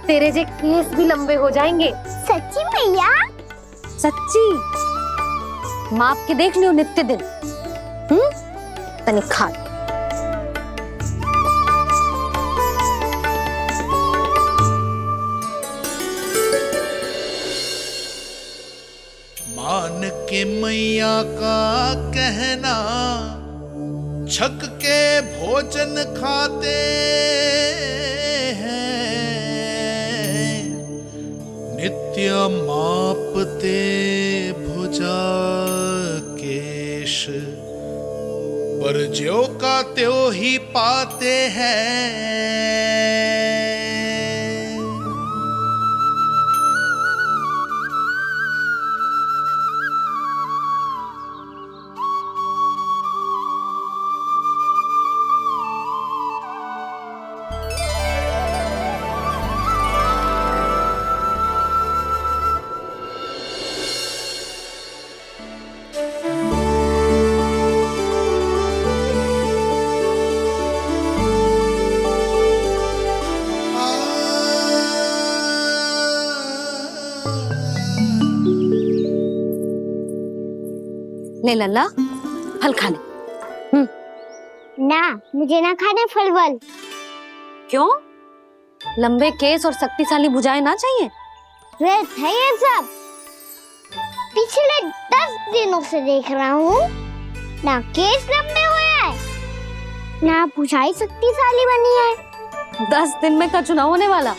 तेरे जे केस भी लंबे हो जाएंगे। सच्ची मैया? सच्ची। माप के देख लियो नित्य दिन। तनिक खा। मान के मैया का कहना छक के भोजन खाते हैं, नित्य मापते भुजा केश, पर ज्यों का त्यों ही पाते हैं। ले लल्ला, फल खा ले। ना, मुझे ना खाने फल वल। क्यों? लंबे केस और शक्तिशाली भुजाएं ना चाहिए? व्यर्थ है ये सब। पिछले 10 दिनों से देख रहा हूँ, ना केस लंबे हुए हैं, ना भुजाएं शक्तिशाली बनी है। 10 दिन में का चुनाव होने वाला।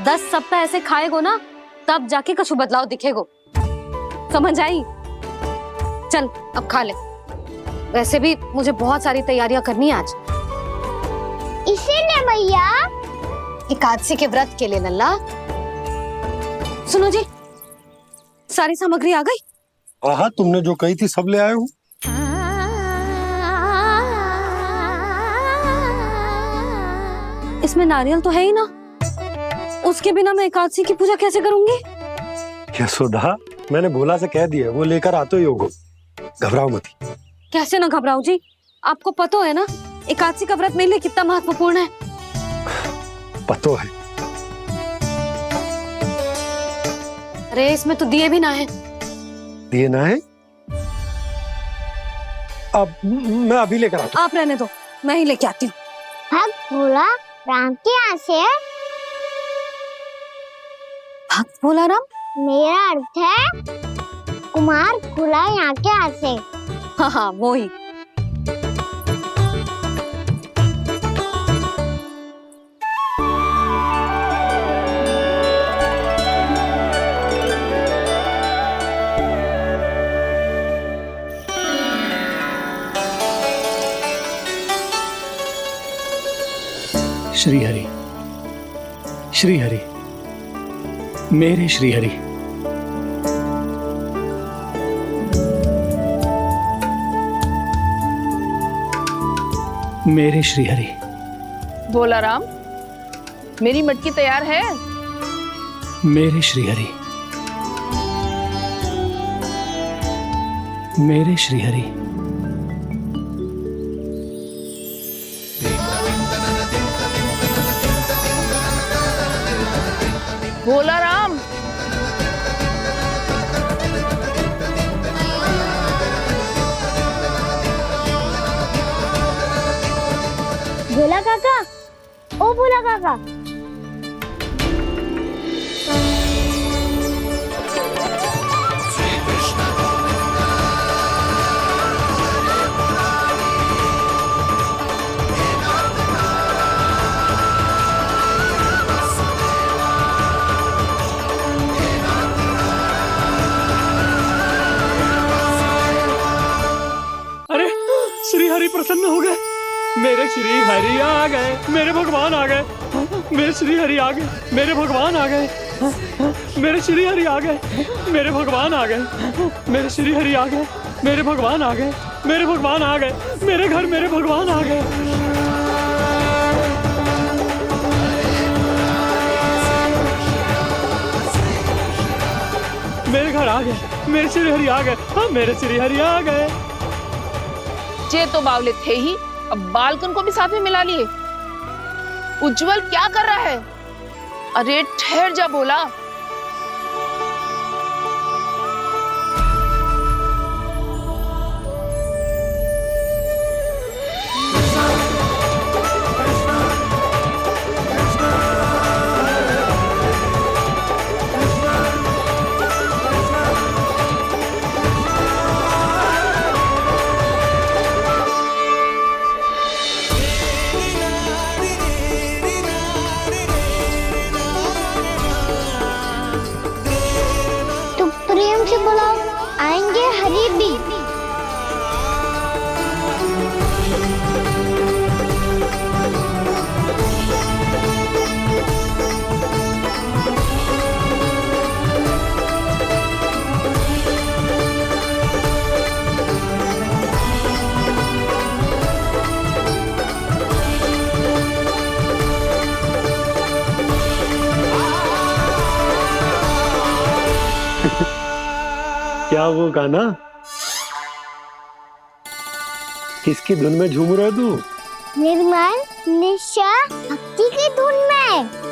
10 सप्ताह ऐसे खाएगो ना, तब जाके कछु बदलाव दिखेगो। समझ आई? चल अब खा ले। वैसे भी मुझे बहुत सारी तैयारियां करनी है आज। इसीलिए मैया? एकादशी के व्रत के लिए लल्ला। सुनो जी, सारी सामग्री आ गई? हाँ, तुमने जो कही थी सब ले आए हूँ। इसमें नारियल तो है ही ना, उसके बिना मैं एकादशी की पूजा कैसे करूंगी? यशोदा, मैंने भोला से कह दिया, वो लेकर आते ही होगा। घबराओ मत। कैसे ना घबराओ जी, आपको पता है ना एकादशी का व्रत मेरे लिए कितना महत्वपूर्ण है। पता है। अरे इसमें तो दिए भी ना है। दिए ना है? अब मैं अभी लेकर आता हूँ। आप रहने दो, मैं ही लेके आती हूँ। भक्त भोला राम के यहाँ से है? भक्त भोला राम? मेरा अर्थ है कुमार भोला यहाँ के यहाँ से। हाँ हाँ, वो ही। श्री हरि, श्री हरि, मेरे श्री हरि। मेरे श्री हरि। भोला राम, मेरी मटकी तैयार है? मेरे श्री हरि, मेरे श्री हरि। भोला राम, भोला काका, ओ भोला काका। अरे श्री हरि प्रसन्न हो गए। मेरे श्री हरि आ गए, मेरे भगवान आ गए। मेरे श्री हरि आ गए, मेरे भगवान आ गए। मेरे श्री हरि आ गए, मेरे भगवान आ गए। मेरे श्री हरि आ गए, मेरे भगवान आ गए। मेरे भगवान आ गए, मेरे घर मेरे भगवान आ गए। मेरे घर आ गए, मेरे श्री हरि आ गए। हाँ, मेरे श्री हरि आ गए। ये तो बावले थे ही, अब बालकन को भी साथ में मिला लिए। उज्जवल क्या कर रहा है? अरे ठहर जा भोला। तो प्रेम से बुलाओ, आएंगे हरी भी। क्या वो गाना? किसकी धुन में झूम रहा तू? निर्मल निशा भक्ति की धुन में।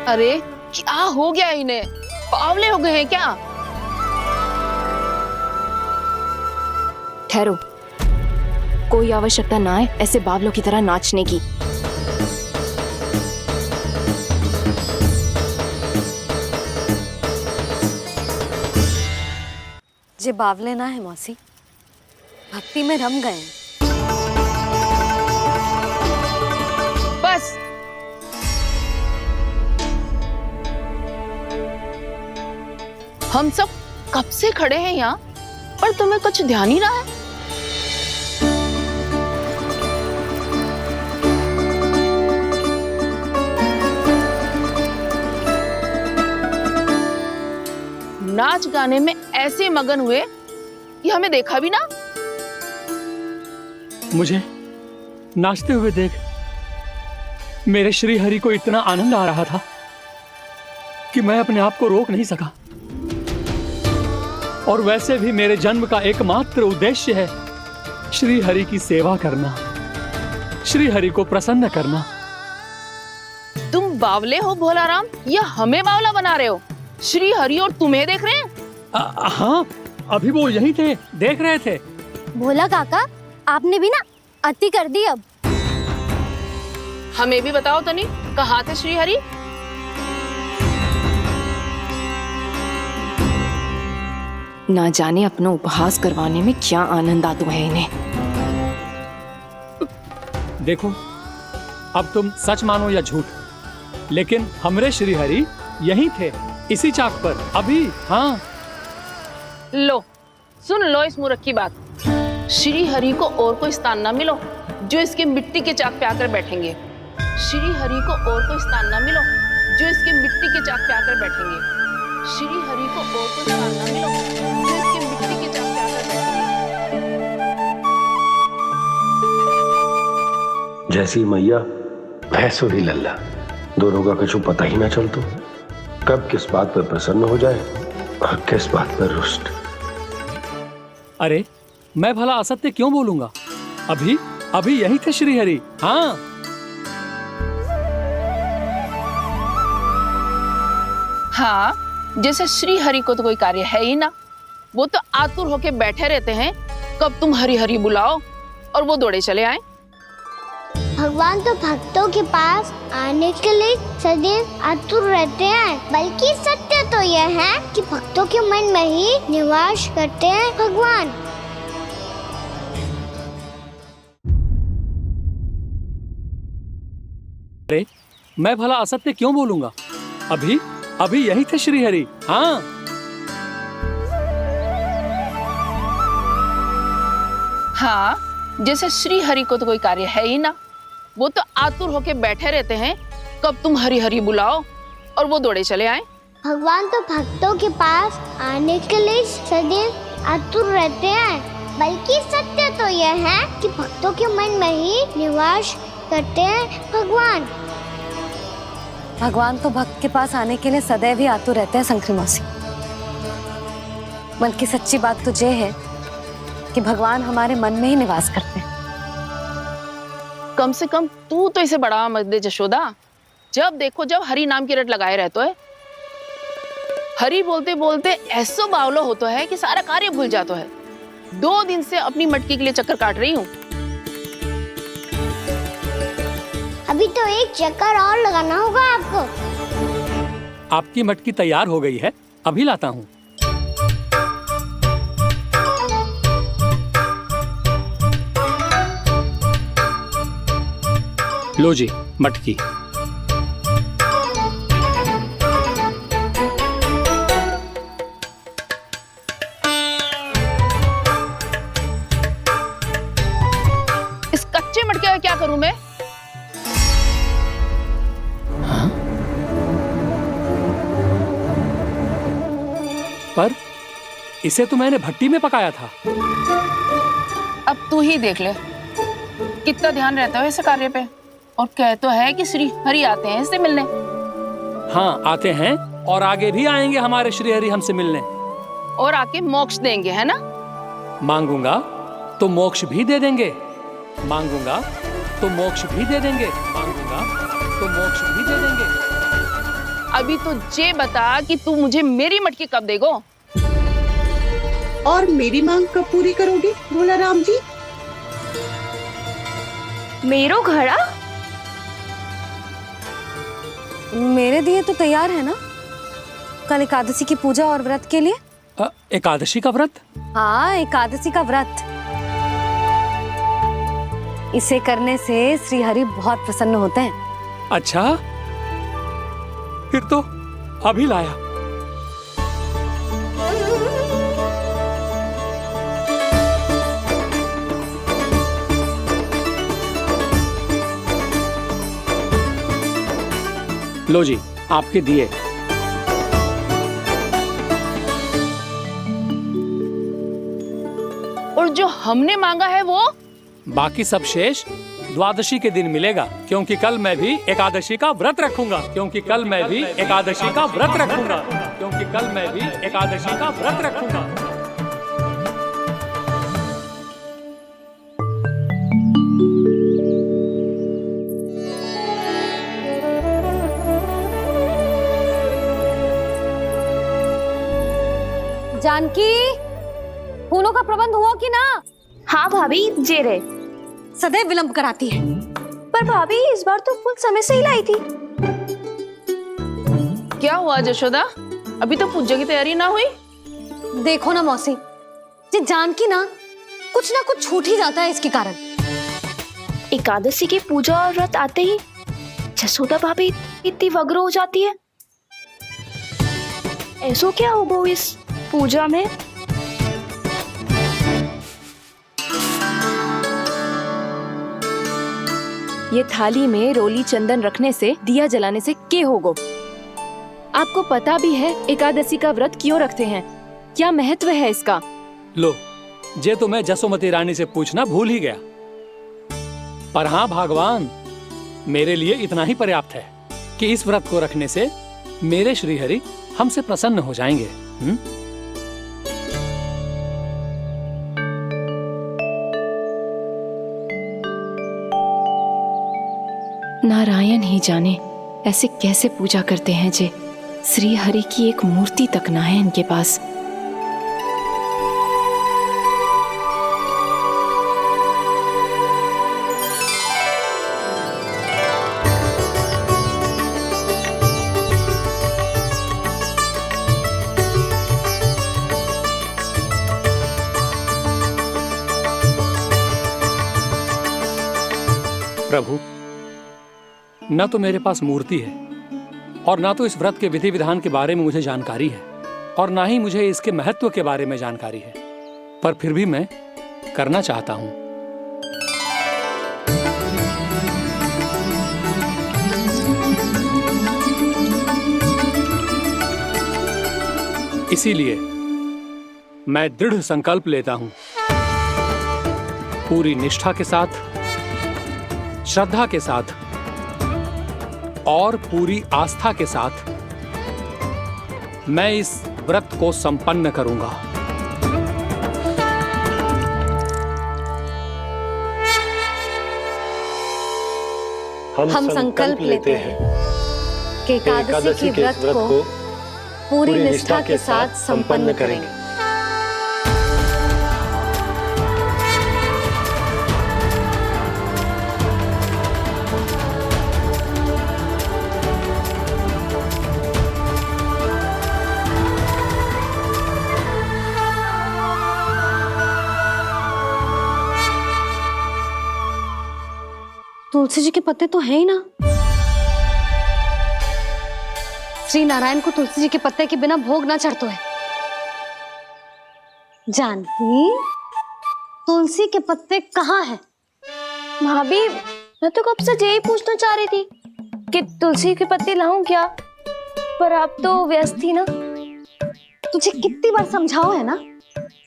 अरे क्या हो गया इन्हें? पावले हो गए हैं क्या? ठहरो, कोई आवश्यकता ना है ऐसे बावलों की तरह नाचने की। जे बावले ना है मौसी, भक्ति में रम गए हैं। बस हम सब कब से खड़े हैं यहाँ, पर तुम्हें कुछ ध्यान ही रहा है। नाच गाने में ऐसे मगन हुए कि हमें देखा भी ना। मुझे नाचते हुए देख मेरे श्री हरि को इतना आनंद आ रहा था कि मैं अपने आप को रोक नहीं सका। और वैसे भी मेरे जन्म का एकमात्र उद्देश्य है श्री हरि की सेवा करना, श्री हरि को प्रसन्न करना। तुम बावले हो भोलाराम, या हमें बावला बना रहे हो? श्री हरि और तुम्हें देख रहे हैं। हाँ, अभी वो यही थे, देख रहे थे। भोला काका, आपने भी ना अति कर दी। अब हमें भी बताओ तनी, कहाँ थे श्री हरि? ना जाने अपना उपहास करवाने में क्या आनंद आता है इन्हें। देखो, अब तुम सच मानो या झूठ, लेकिन हमरे श्री हरि यहीं थे, इसी चाक पर अभी। हाँ, लो सुन लो इस मूर्ख की बात। श्री हरि को और कोई स्थान ना मिलो जो इसके मिट्टी के चाक पे आकर बैठेंगे। श्री हरि को और कोई स्थान ना मिलो जो इसके मिट्टी के चाक पे आकर बैठेंगे। श्री हरि को और कोई स्थान ना मिलो जो इसके मिट्टी के चाक पे आकर बैठेंगे। जैसी मैया भैंसो ही लल्ला, दोनों का कुछ पता ही ना चलतो। कब किस बात पर प्रसन्न हो जाए और किस बात पर रुष्ट। अरे मैं भला असत्य क्यों बोलूंगा? अभी अभी यही थे श्री हरि। हाँ, हाँ, जैसे श्री हरि को तो कोई कार्य है ही ना, वो तो आतुर होके बैठे रहते हैं कब तुम हरि हरि बुलाओ और वो दौड़े चले आए। भगवान तो भक्तों के पास आने के लिए सदैव आतुर रहते हैं। बल्कि सत्य तो यह है कि भक्तों के मन में ही निवास करते हैं भगवान। अरे मैं भला असत्य क्यों बोलूंगा? अभी अभी यही थे श्री हरि। हाँ, हाँ, जैसे श्री हरि को तो कोई कार्य है ही ना, वो तो आतुर होके बैठे रहते हैं कब तुम हरि हरि बुलाओ और वो दौड़े चले आए। भगवान तो भक्तों के पास आने के लिए सदैव आतुर रहते हैं। बल्कि सत्य तो यह है कि भक्तों के मन में ही निवास करते हैं भगवान। भगवान तो भक्त के पास आने के लिए सदैव ही आतुर रहते हैं शंकरी मौसी। बल्कि सच्ची बात तो ये है कि भगवान हमारे मन में ही निवास करते हैं। कम से कम तू तो इसे बढ़ावा मत दे जशोदा। जब देखो जब हरि नाम की रट लगाए रहते है। हरि बोलते बोलते ऐसो बावलो होता है कि सारा कार्य भूल जाता है। 2 दिन से अपनी मटकी के लिए चक्कर काट रही हूँ। अभी तो एक चक्कर और लगाना होगा आपको। आपकी मटकी तैयार हो गई है, अभी लाता हूँ। लो जी मटकी। इस कच्चे मटके का क्या करूं मैं? पर इसे तो मैंने भट्टी में पकाया था। अब तू ही देख ले कितना ध्यान रहता है इस कार्य पे। और कह तो है कि श्री हरि आते हैं इससे मिलने। हाँ आते हैं और आगे भी आएंगे हमारे श्री हरि हमसे मिलने। और आके मोक्ष देंगे, है ना? मांगूंगा तो मोक्ष भी दे देंगे, मांगूंगा तो मोक्ष भी दे देंगे, मांगूंगा तो मोक्ष भी दे देंगे। अभी तो ये बता कि तू मुझे मेरी मटकी कब देगो? और मेरी मांग कब पूरी करोगे भोला राम जी? मेरो घड़ा मेरे दिए तो तैयार है ना कल एकादशी की पूजा और व्रत के लिए। एकादशी का व्रत? हाँ एकादशी का व्रत। इसे करने से श्री हरि बहुत प्रसन्न होते हैं। अच्छा फिर तो अभी लाया। लो जी आपके दिए। और जो हमने मांगा है वो? बाकी सब शेष द्वादशी के दिन मिलेगा, क्योंकि कल मैं भी एकादशी का व्रत रखूंगा, क्योंकि कल मैं भी एकादशी का व्रत रखूंगा, क्योंकि कल मैं भी एकादशी का व्रत रखूंगा। जानकी फूलों का प्रबंध हुआ कि ना? हाँ भाभी जे रहे। सदैव विलंब कराती है। पर भाभी इस बार तो फूल समय से ही लाई थी। क्या हुआ जशोदा? अभी तो पूजा की तैयारी ना हुई? देखो ना मौसी, ये जानकी ना कुछ छूट ही जाता है इसके कारण। एकादशी की पूजा और व्रत आते ही जसोदा भाभी इतनी वग्र हो जाती है। ऐसो क्या होगा इस पूजा में? ये थाली में रोली चंदन रखने से, दिया जलाने से के होगो? आपको पता भी है एकादशी का व्रत क्यों रखते हैं? क्या महत्व है इसका? लो जे तो मैं जसोमती रानी से पूछना भूल ही गया। पर हाँ भगवान, मेरे लिए इतना ही पर्याप्त है कि इस व्रत को रखने से मेरे श्री हरि हमसे प्रसन्न हो जाएंगे। नारायण ही जाने ऐसे कैसे पूजा करते हैं जे श्री हरि की एक मूर्ति तक ना है इनके पास। प्रभु, न तो मेरे पास मूर्ति है और ना तो इस व्रत के विधि विधान के बारे में मुझे जानकारी है और ना ही मुझे इसके महत्व के बारे में जानकारी है, पर फिर भी मैं करना चाहता हूं। इसीलिए मैं दृढ़ संकल्प लेता हूं, पूरी निष्ठा के साथ, श्रद्धा के साथ और पूरी आस्था के साथ मैं इस व्रत को संपन्न करूंगा। हम संकल्प लेते हैं कि एकादशी के व्रत को पूरी निष्ठा के साथ संपन्न करेंगे। तुलसी जी के पत्ते तो हैं ही ना। श्री नारायण को तुलसी जी के पत्ते के बिना भोग ना चढ़तो है। जानकी, तुलसी के पत्ते कहाँ हैं? भाभी, मैं तो कब से यही पूछना चाह रही थी कि तुलसी के पत्ते लाऊं क्या, पर आप तो व्यस्त थी ना। तुझे कितनी बार समझाओ है ना,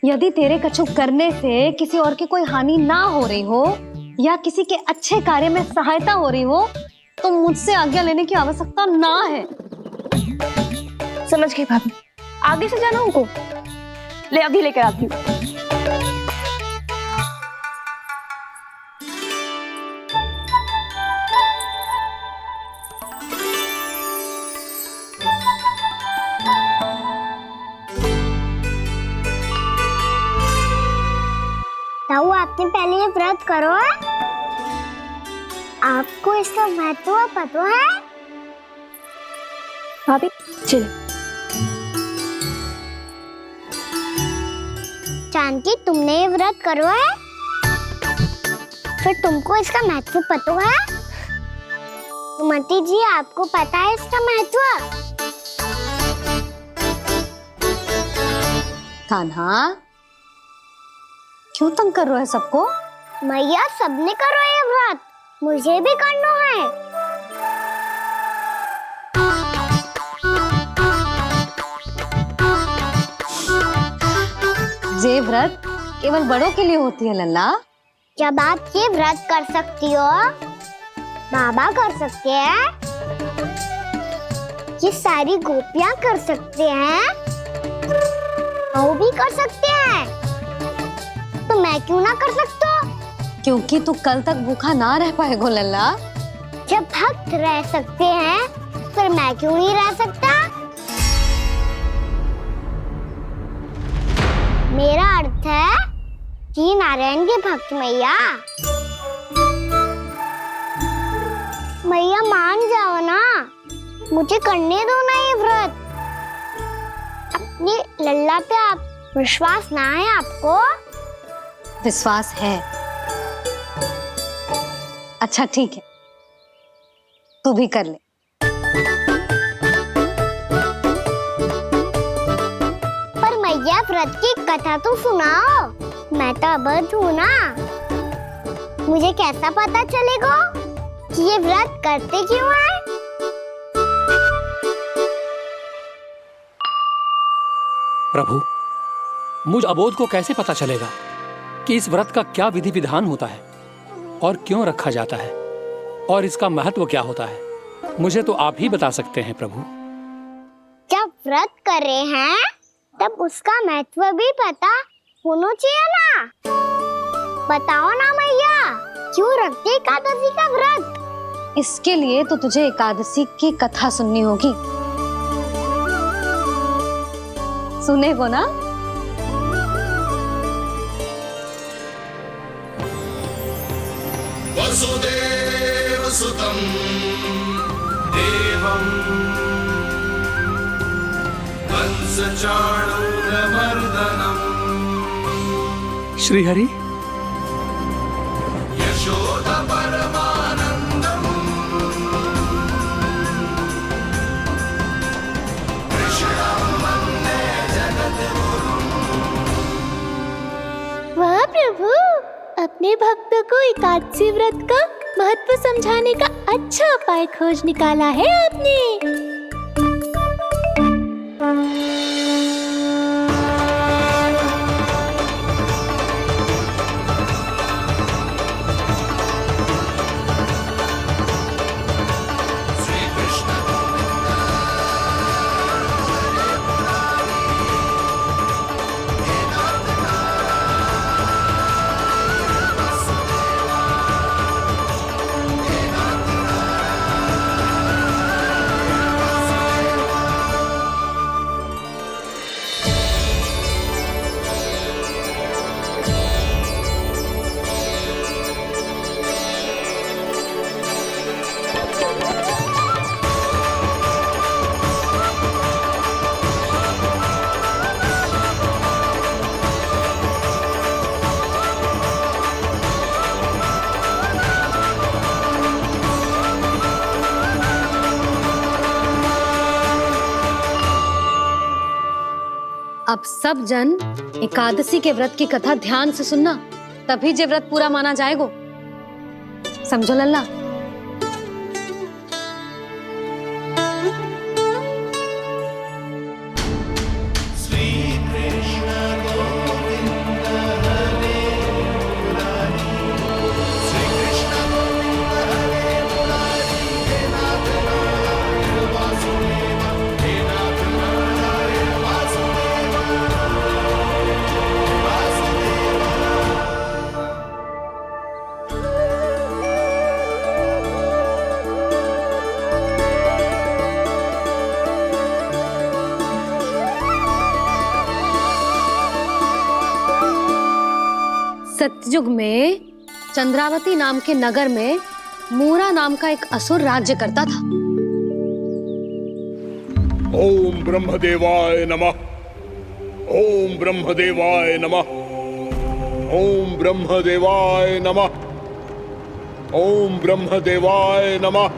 यदि तेरे कछु करने से किसी और की कोई हानि ना हो रही हो या किसी के अच्छे कार्य में सहायता हो रही हो तो मुझसे आज्ञा लेने की आवश्यकता ना है। समझ गई भाभी, आगे से जाना उनको। ले अभी लेकर आती हूँ। ताऊ, आपने पहले ये व्रत करो है? आपको इसका महत्व पता है? भाभी चल। जानकी, तुमने ये व्रत करो है? फिर तुमको इसका महत्व पता है? सुमति जी, आपको पता है इसका महत्व? कान्हा, क्यों तंग कर रहे हो सबको? मैया, सबने करो ये व्रत, मुझे भी करना है। ये व्रत केवल बड़ों के लिए होती है लल्ला। जब आप ये व्रत कर सकती हो, बाबा कर सकते हैं, ये सारी गोपियां कर सकते हैं, वो भी कर सकते हैं, तो मैं क्यों ना कर सकता? क्योंकि तू कल तक भूखा ना रह पाएगा लल्ला। जब भक्त रह सकते हैं, फिर मैं क्यों नहीं रह सकता? मेरा अर्थ है कि नारायण के भक्त मैया। मैया, मान जाओ ना, मुझे करने दो ना ये व्रत। अपनी लल्ला पे आप विश्वास ना है आपको? विश्वास है। अच्छा ठीक है, तू भी कर ले। पर मैया, व्रत की कथा तो सुनाओ। मैं तो अबध हूँ ना, मुझे कैसा पता चलेगा कि ये व्रत करते क्यों है? प्रभु, मुझ अबोध को कैसे पता चलेगा कि इस व्रत का क्या विधि विधान होता है और क्यों रखा जाता है और इसका महत्व क्या होता है? मुझे तो आप ही बता सकते हैं प्रभु। जब व्रत कर रहे हैं तब उसका महत्व भी पता होना चाहिए ना। बताओ ना मैया, क्यों रखते एकादशी का व्रत? इसके लिए तो तुझे एकादशी की कथा सुननी होगी। सुनेगो ना? वसुदेव सुतं देवं कंसचाणूरमर्दनम् श्रीहरि, यशोदा परमानन्दम् कृष्णं वन्दे जगद्गुरुम्। वाह प्रभु, अपने भक्तों को एकादशी व्रत का महत्व समझाने का अच्छा उपाय खोज निकाला है आपने। अब सब जन एकादशी के व्रत की कथा ध्यान से सुनना, तभी जे व्रत पूरा माना जाएगा। समझो लल्ला? सतयुग में चंद्रावती नाम के नगर में मूरा नाम का एक असुर राज्य करता था। ओम ब्रह्मदेवाय नमः। ओम ब्रह्मदेवाय नमः। ओम ब्रह्मदेवाय नमः। ओम ब्रह्मदेवाय नमः।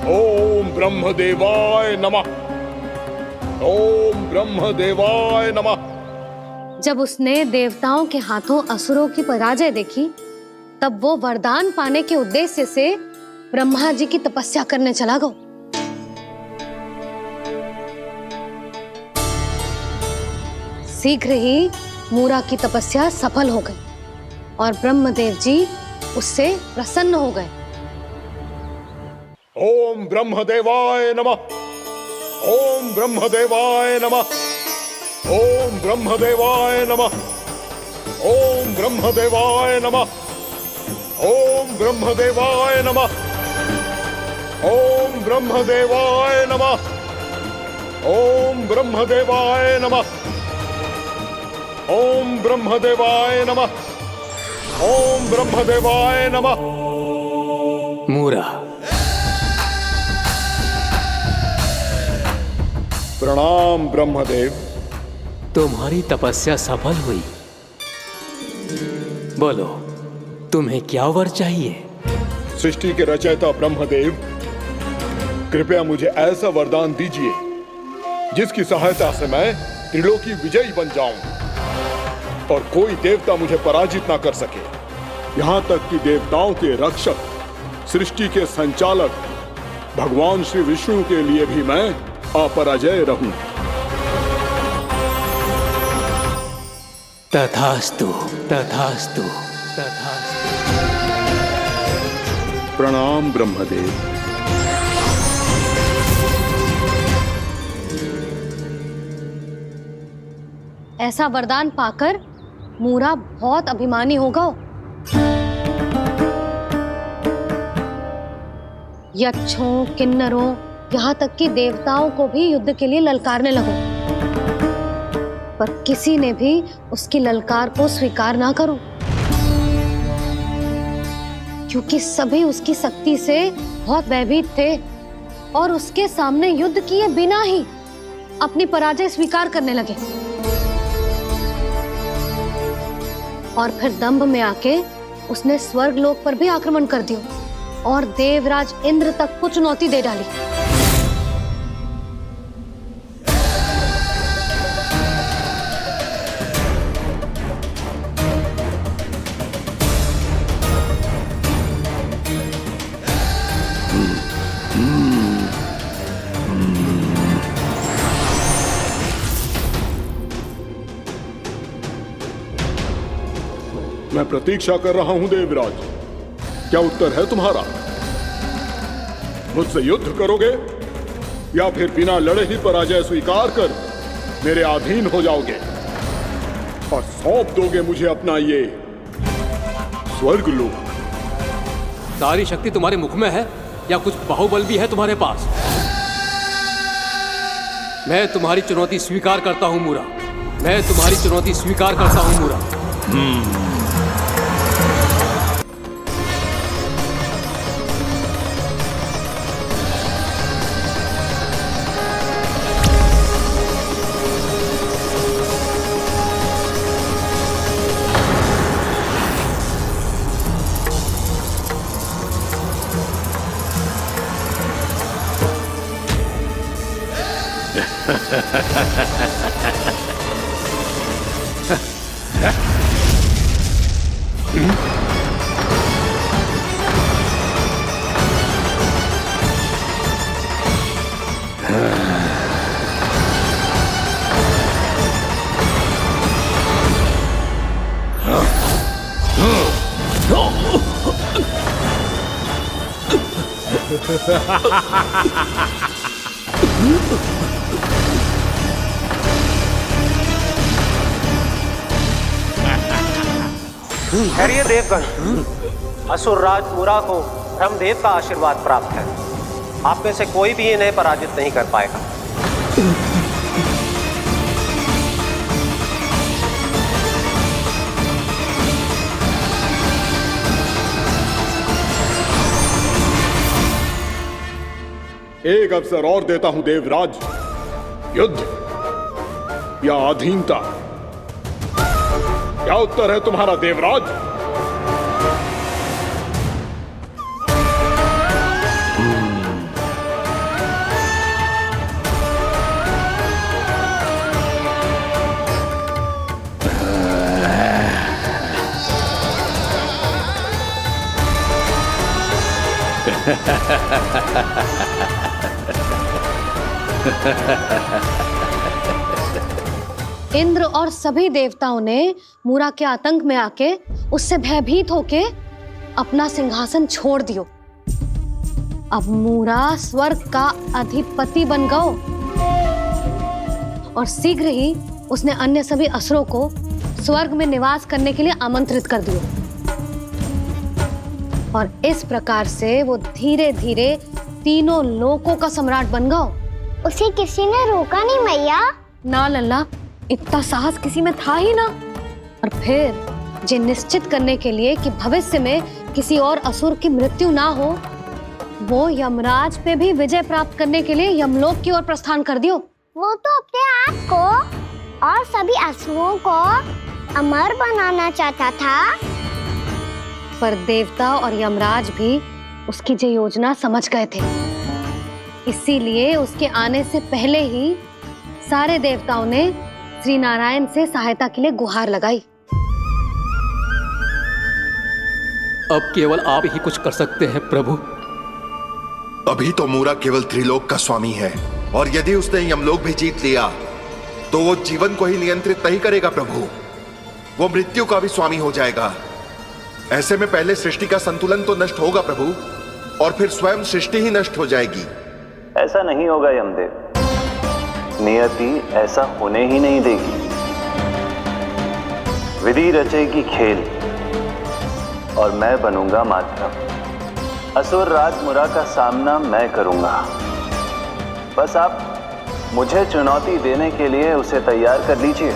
ओम ब्रह्मदेवाय नमः। ओम ब्रह्मदेवाय नमः। जब उसने देवताओं के हाथों असुरों की पराजय देखी, तब वो वरदान पाने के उद्देश्य से ब्रह्मा जी की तपस्या करने चला गया। शीघ्र ही मूरा की तपस्या सफल हो गई और ब्रह्मदेव जी उससे प्रसन्न हो गए। ओम ब्रह्मदेवाय नमः। ओम ब्रह्मदेवाय नमः। ओम ब्रह्मदेवाय नमः। ओम ब्रह्मदेवाय नमः। ओम ब्रह्मदेवाय नमः। ओम ब्रह्मदेवाय नमः। ओम ब्रह्मदेवाय नमः। ओम ब्रह्मदेवाय नमः। ओम ब्रह्मदेवाय नमः। मूरा, प्रणाम ब्रह्मदेव। तुम्हारी तपस्या सफल हुई। बोलो, तुम्हें क्या वर चाहिए? सृष्टि के रचयिता ब्रह्मदेव, कृपया मुझे ऐसा वरदान दीजिए जिसकी सहायता से मैं त्रिलोकी विजयी बन जाऊं और कोई देवता मुझे पराजित ना कर सके। यहाँ तक कि देवताओं के रक्षक, सृष्टि के संचालक भगवान श्री विष्णु के लिए भी मैं अपराजय रहूं। तथास्तु, तथास्तु, तथास्तु। प्रणाम ब्रह्मदेव। ऐसा वरदान पाकर मूरा बहुत अभिमानी होगा। यक्षों, किन्नरों, यहाँ तक कि देवताओं को भी युद्ध के लिए ललकारने लगो, पर किसी ने भी उसकी ललकार को स्वीकार ना करो, क्योंकि सभी उसकी शक्ति से बहुत भयभीत थे और उसके सामने युद्ध किए बिना ही अपनी पराजय स्वीकार करने लगे। और फिर दंभ में आके उसने स्वर्ग लोक पर भी आक्रमण कर दिया और देवराज इंद्र तक को चुनौती दे डाली। मैं प्रतीक्षा कर रहा हूं देवराज, क्या उत्तर है तुम्हारा? मुझसे युद्ध करोगे या फिर बिना लड़े ही पराजय स्वीकार कर मेरे अधीन हो जाओगे और सौंप दोगे मुझे अपना ये स्वर्ग लोक? सारी शक्ति तुम्हारे मुख में है या कुछ बाहुबल भी है तुम्हारे पास? मैं तुम्हारी चुनौती स्वीकार करता हूं मूरा। मैं तुम्हारी चुनौती स्वीकार करता हूं मूरा। खैरिए देवगण, असुर राज मुरा को ब्रह्मदेव का आशीर्वाद प्राप्त है। आप में से कोई भी इन्हें पराजित नहीं कर पाएगा। एक अवसर और देता हूं देवराज, युद्ध या अधीनता, क्या उत्तर है तुम्हारा देवराज? इंद्र और सभी देवताओं ने मूरा के आतंक में आके उससे भयभीत होके अपना सिंहासन छोड़ दियो। अब मूरा स्वर्ग का अधिपति बन गयो और शीघ्र ही उसने अन्य सभी असुरों को स्वर्ग में निवास करने के लिए आमंत्रित कर दियो। और इस प्रकार से वो धीरे धीरे तीनों लोकों का सम्राट बन गयो। उसे किसी ने रोका नहीं मैया। ना लल्ला, इतना साहस किसी में था ही ना। और फिर ये निश्चित करने के लिए कि भविष्य में किसी और असुर की मृत्यु ना हो, वो यमराज पे भी विजय प्राप्त करने के लिए यमलोक की ओर प्रस्थान कर दियो। वो तो अपने आप को और सभी असुरों को अमर बनाना चाहता था। पर देवता और यमराज भी उसकी ये योजना समझ गए थे। इसीलिए उसके आने से पहले ही सारे देवताओं ने श्री नारायण से सहायता के लिए गुहार लगाई। अब केवल आप ही कुछ कर सकते हैं प्रभु। अभी तो मूरा केवल त्रिलोक का स्वामी है, और यदि उसने यमलोक भी जीत लिया तो वो जीवन को ही नियंत्रित नहीं करेगा प्रभु, वो मृत्यु का भी स्वामी हो जाएगा। ऐसे में पहले सृष्टि का संतुलन तो नष्ट होगा प्रभु, और फिर स्वयं सृष्टि ही नष्ट हो जाएगी। ऐसा नहीं होगा यमदेव, नियति ऐसा होने ही नहीं देगी। विधि रचेगी खेल और मैं बनूंगा माध्यम। असुर राज मुरा का सामना मैं करूंगा। बस आप मुझे चुनौती देने के लिए उसे तैयार कर लीजिए,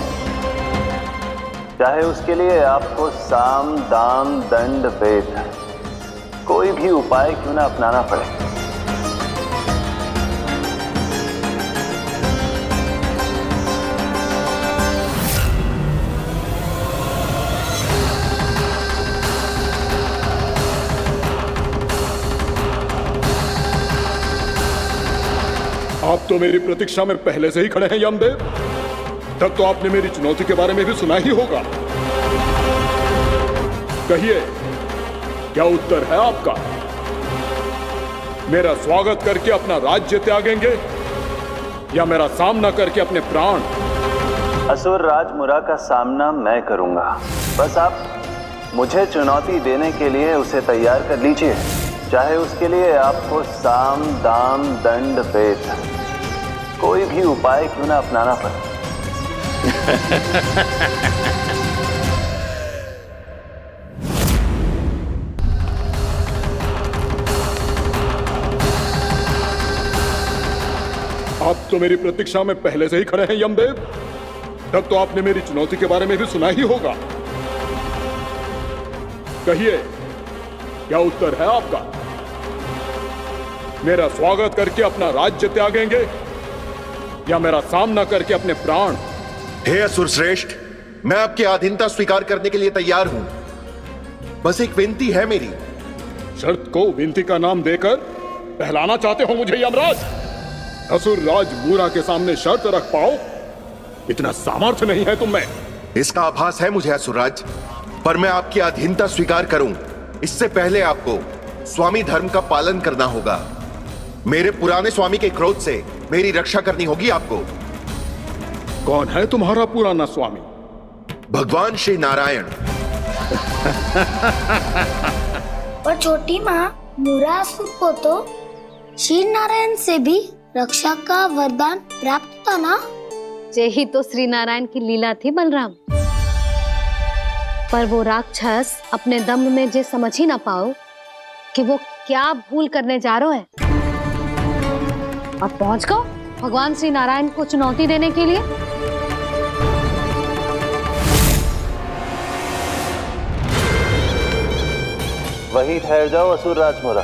चाहे उसके लिए आपको साम दाम दंड भेद कोई भी उपाय क्यों ना अपनाना पड़े। आप तो मेरी प्रतीक्षा में पहले से ही खड़े हैं यमदेव। तब तो आपने मेरी चुनौती के बारे में भी सुना ही होगा। कहिए, क्या उत्तर है आपका? मेरा स्वागत करके अपना राज्य त्यागेंगे या मेरा सामना करके अपने प्राण? असुर राज मुरा का सामना मैं करूंगा। बस आप मुझे चुनौती देने के लिए उसे तैयार कर लीजिए, चाहे उसके लिए आपको साम दाम दंड भेद कोई भी उपाय क्यों ना अपनाना पड़े। आप तो मेरी प्रतीक्षा में पहले से ही खड़े हैं यमदेव। तब तो आपने मेरी चुनौती के बारे में भी सुना ही होगा। कहिए, क्या उत्तर है आपका? मेरा स्वागत करके अपना राज्य त्यागेंगे या मेरा सामना करके अपने प्राण? हे असुर श्रेष्ठ, मैं आपकी अधीनता स्वीकार करने के लिए तैयार हूं। बस एक विनती है मेरी। शर्त को विनती का नाम देकर बहलाना चाहते हो मुझे यमराज? असुर राज मूरा के सामने शर्त रख पाओ? इतना सामर्थ्य नहीं है तुम में। इसका आभास है मुझे असुरराज, पर मैं आपकी अधीनता स्वीकार करूं इससे पहले आपको स्वामी धर्म का पालन करना होगा। मेरे पुराने स्वामी के क्रोध से मेरी रक्षा करनी होगी आपको। कौन है तुम्हारा पुराना स्वामी? भगवान श्री नारायण। और छोटी माँ, मूरासुर को तो श्री नारायण से भी रक्षा का वरदान प्राप्त था ना? यही तो श्री नारायण की लीला थी बलराम। पर वो राक्षस अपने दम में ये समझ ही ना पाओ कि वो क्या भूल करने जा रहा है, और पहुंच गओ भगवान श्री नारायण को चुनौती देने के लिए। वहीं ठहर जाओ असुर राज मूरा।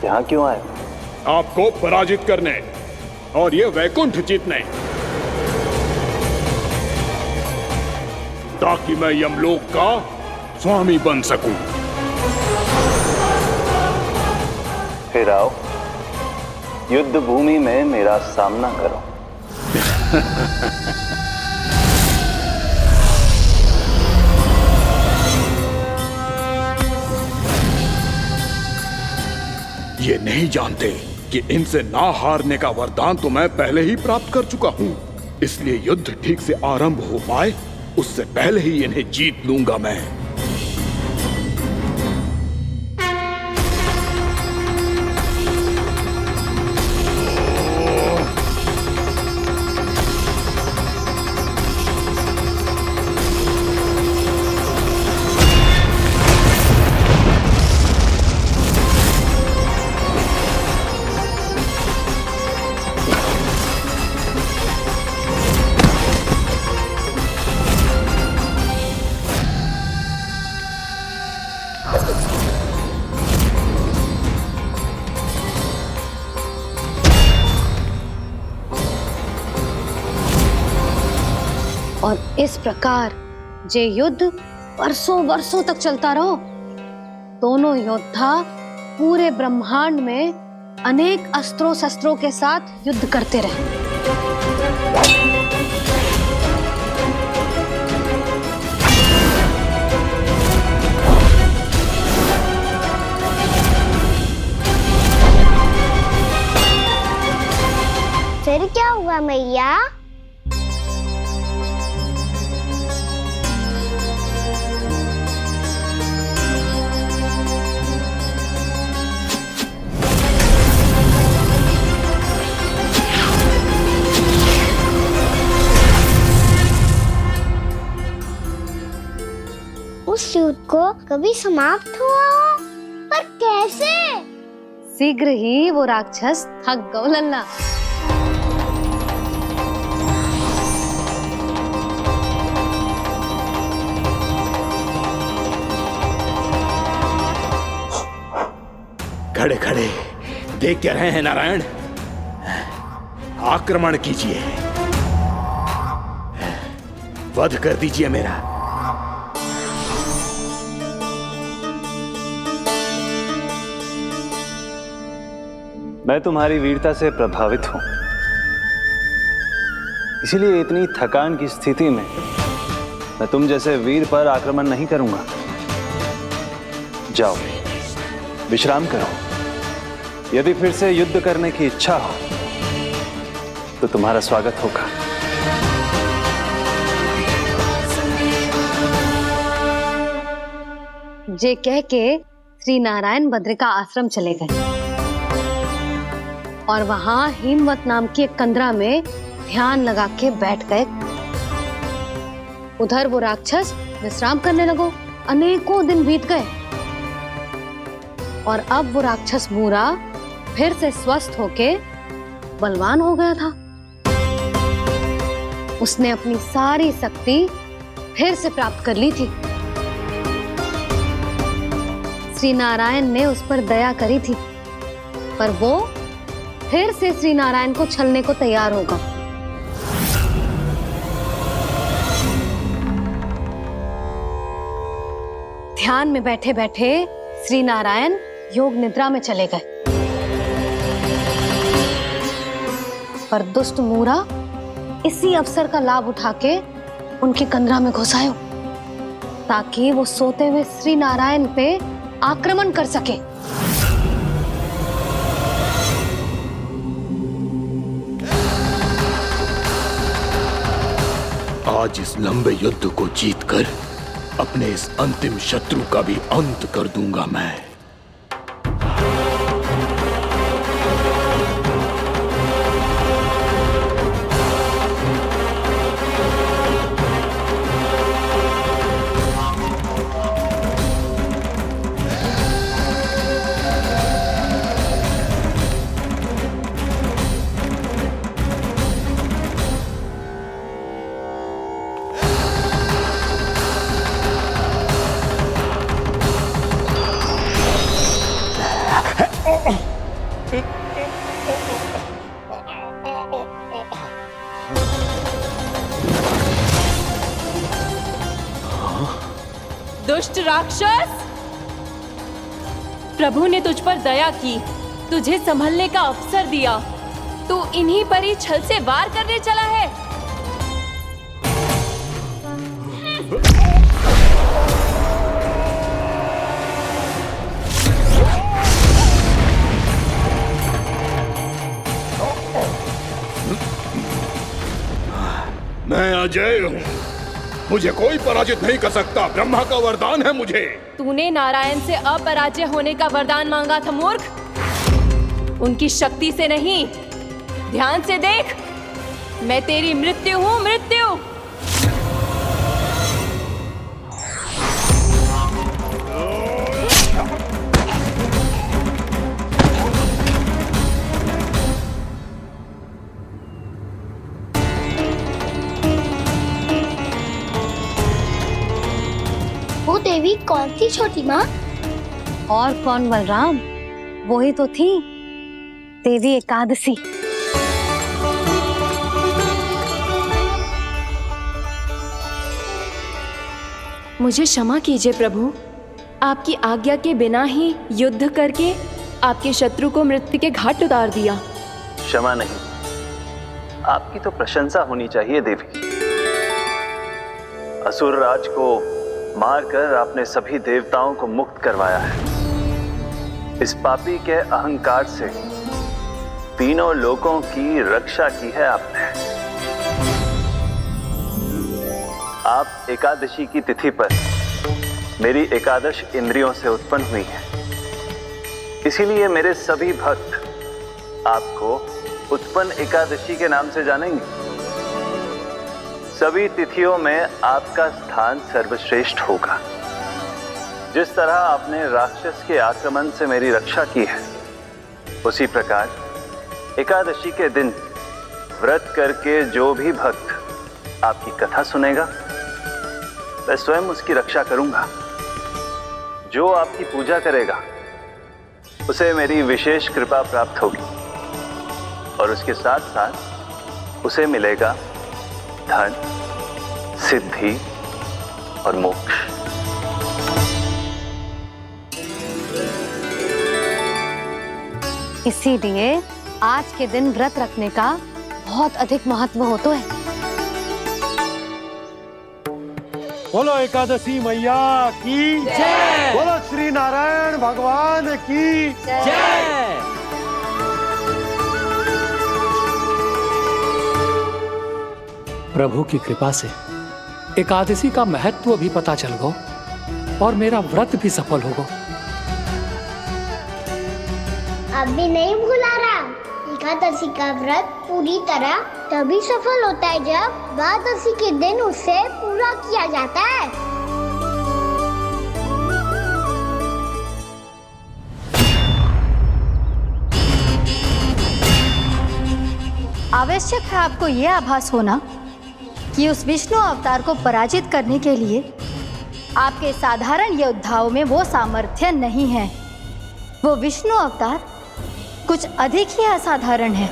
यहाँ क्यों आए? आपको पराजित करने और ये वैकुंठ जीतने, ताकि मैं यमलोक का स्वामी बन सकूं। फिर आओ, युद्ध भूमि में मेरा सामना करो। ये नहीं जानते कि इनसे ना हारने का वरदान तो मैं पहले ही प्राप्त कर चुका हूं, इसलिए युद्ध ठीक से आरंभ हो पाए उससे पहले ही इन्हें जीत लूंगा मैं। और इस प्रकार ये युद्ध वर्षों वर्षों तक चलता रहो। दोनों योद्धा पूरे ब्रह्मांड में अनेक अस्त्रों शस्त्रों के साथ युद्ध करते रहे। फिर क्या हुआ मैया? उस युद्ध को कभी समाप्त हुआ हो, पर कैसे? शीघ्र ही वो राक्षस थक गओ लल्ला। खड़े खड़े देख क्या रहे हैं नारायण? आक्रमण कीजिए, वध कर दीजिए मेरा। मैं तुम्हारी वीरता से प्रभावित हूं, इसीलिए इतनी थकान की स्थिति में मैं तुम जैसे वीर पर आक्रमण नहीं करूंगा। जाओ विश्राम करो। यदि फिर से युद्ध करने की इच्छा हो तो तुम्हारा स्वागत होगा। जे कह के श्री नारायण बद्रिका आश्रम चले गए और वहां हिमवत नाम की एक कंदरा में ध्यान लगा के बैठ गए। उधर वो राक्षस विश्राम करने लगो। अनेकों दिन बीत गए और अब वो राक्षस मूरा फिर से स्वस्थ होके बलवान हो गया था। उसने अपनी सारी शक्ति फिर से प्राप्त कर ली थी। श्री नारायण ने उस पर दया करी थी, पर वो फिर से श्री नारायण को छलने को तैयार होगा। ध्यान में बैठे बैठे श्री नारायण योग निद्रा में चले गए, पर दुष्ट मूरा इसी अवसर का लाभ उठा के उनके कंदरा में घुस आयो ताकि वो सोते हुए श्री नारायण पे आक्रमण कर सके। आज इस लंबे युद्ध को जीतकर अपने इस अंतिम शत्रु का भी अंत कर दूंगा मैं। दुष्ट राक्षस, प्रभु ने तुझ पर दया की, तुझे संभलने का अवसर दिया, तू इन्हीं पर ही छल से वार करने चला है। मैं अजय हूँ, मुझे कोई पराजित नहीं कर सकता। ब्रह्मा का वरदान है मुझे। तूने नारायण से अपराजय होने का वरदान मांगा था मूर्ख, उनकी शक्ति से नहीं। ध्यान से देख, मैं तेरी मृत्यु हूँ, मृत्यु। वो देवी कौन थी छोटी माँ? और कौन बलराम, वही तो थी देवी एकादशी। मुझे क्षमा कीजिए प्रभु, आपकी आज्ञा के बिना ही युद्ध करके आपके शत्रु को मृत्यु के घाट उतार दिया। क्षमा नहीं, आपकी तो प्रशंसा होनी चाहिए देवी। असुर राज को मारकर आपने सभी देवताओं को मुक्त करवाया है। इस पापी के अहंकार से तीनों लोकों की रक्षा की है आपने। आप एकादशी की तिथि पर मेरी एकादश इंद्रियों से उत्पन्न हुई हैं। इसीलिए मेरे सभी भक्त आपको उत्पन्न एकादशी के नाम से जानेंगे। सभी तिथियों में आपका स्थान सर्वश्रेष्ठ होगा। जिस तरह आपने राक्षस के आक्रमण से मेरी रक्षा की है, उसी प्रकार एकादशी के दिन व्रत करके जो भी भक्त आपकी कथा सुनेगा, मैं स्वयं उसकी रक्षा करूंगा। जो आपकी पूजा करेगा, उसे मेरी विशेष कृपा प्राप्त होगी और उसके साथ साथ उसे मिलेगा धन, सिद्धि और मोक्ष। इसीलिए आज के दिन व्रत रखने का बहुत अधिक महत्व होता है। बोलो एकादशी मैया की जय, बोलो श्री नारायण भगवान की जय। प्रभु की कृपा से एकादशी का महत्व भी पता चल गो और मेरा व्रत भी सफल हो गो। अभी नहीं भूला राम, एकादशी का व्रत पूरी तरह तभी सफल होता है जब द्वादशी के दिन उसे पूरा किया जाता है। आवश्यक है आपको यह आभास होना कि उस विष्णु अवतार को पराजित करने के लिए आपके साधारण योद्धाओं में वो सामर्थ्य नहीं है। वो विष्णु अवतार कुछ अधिक ही असाधारण है।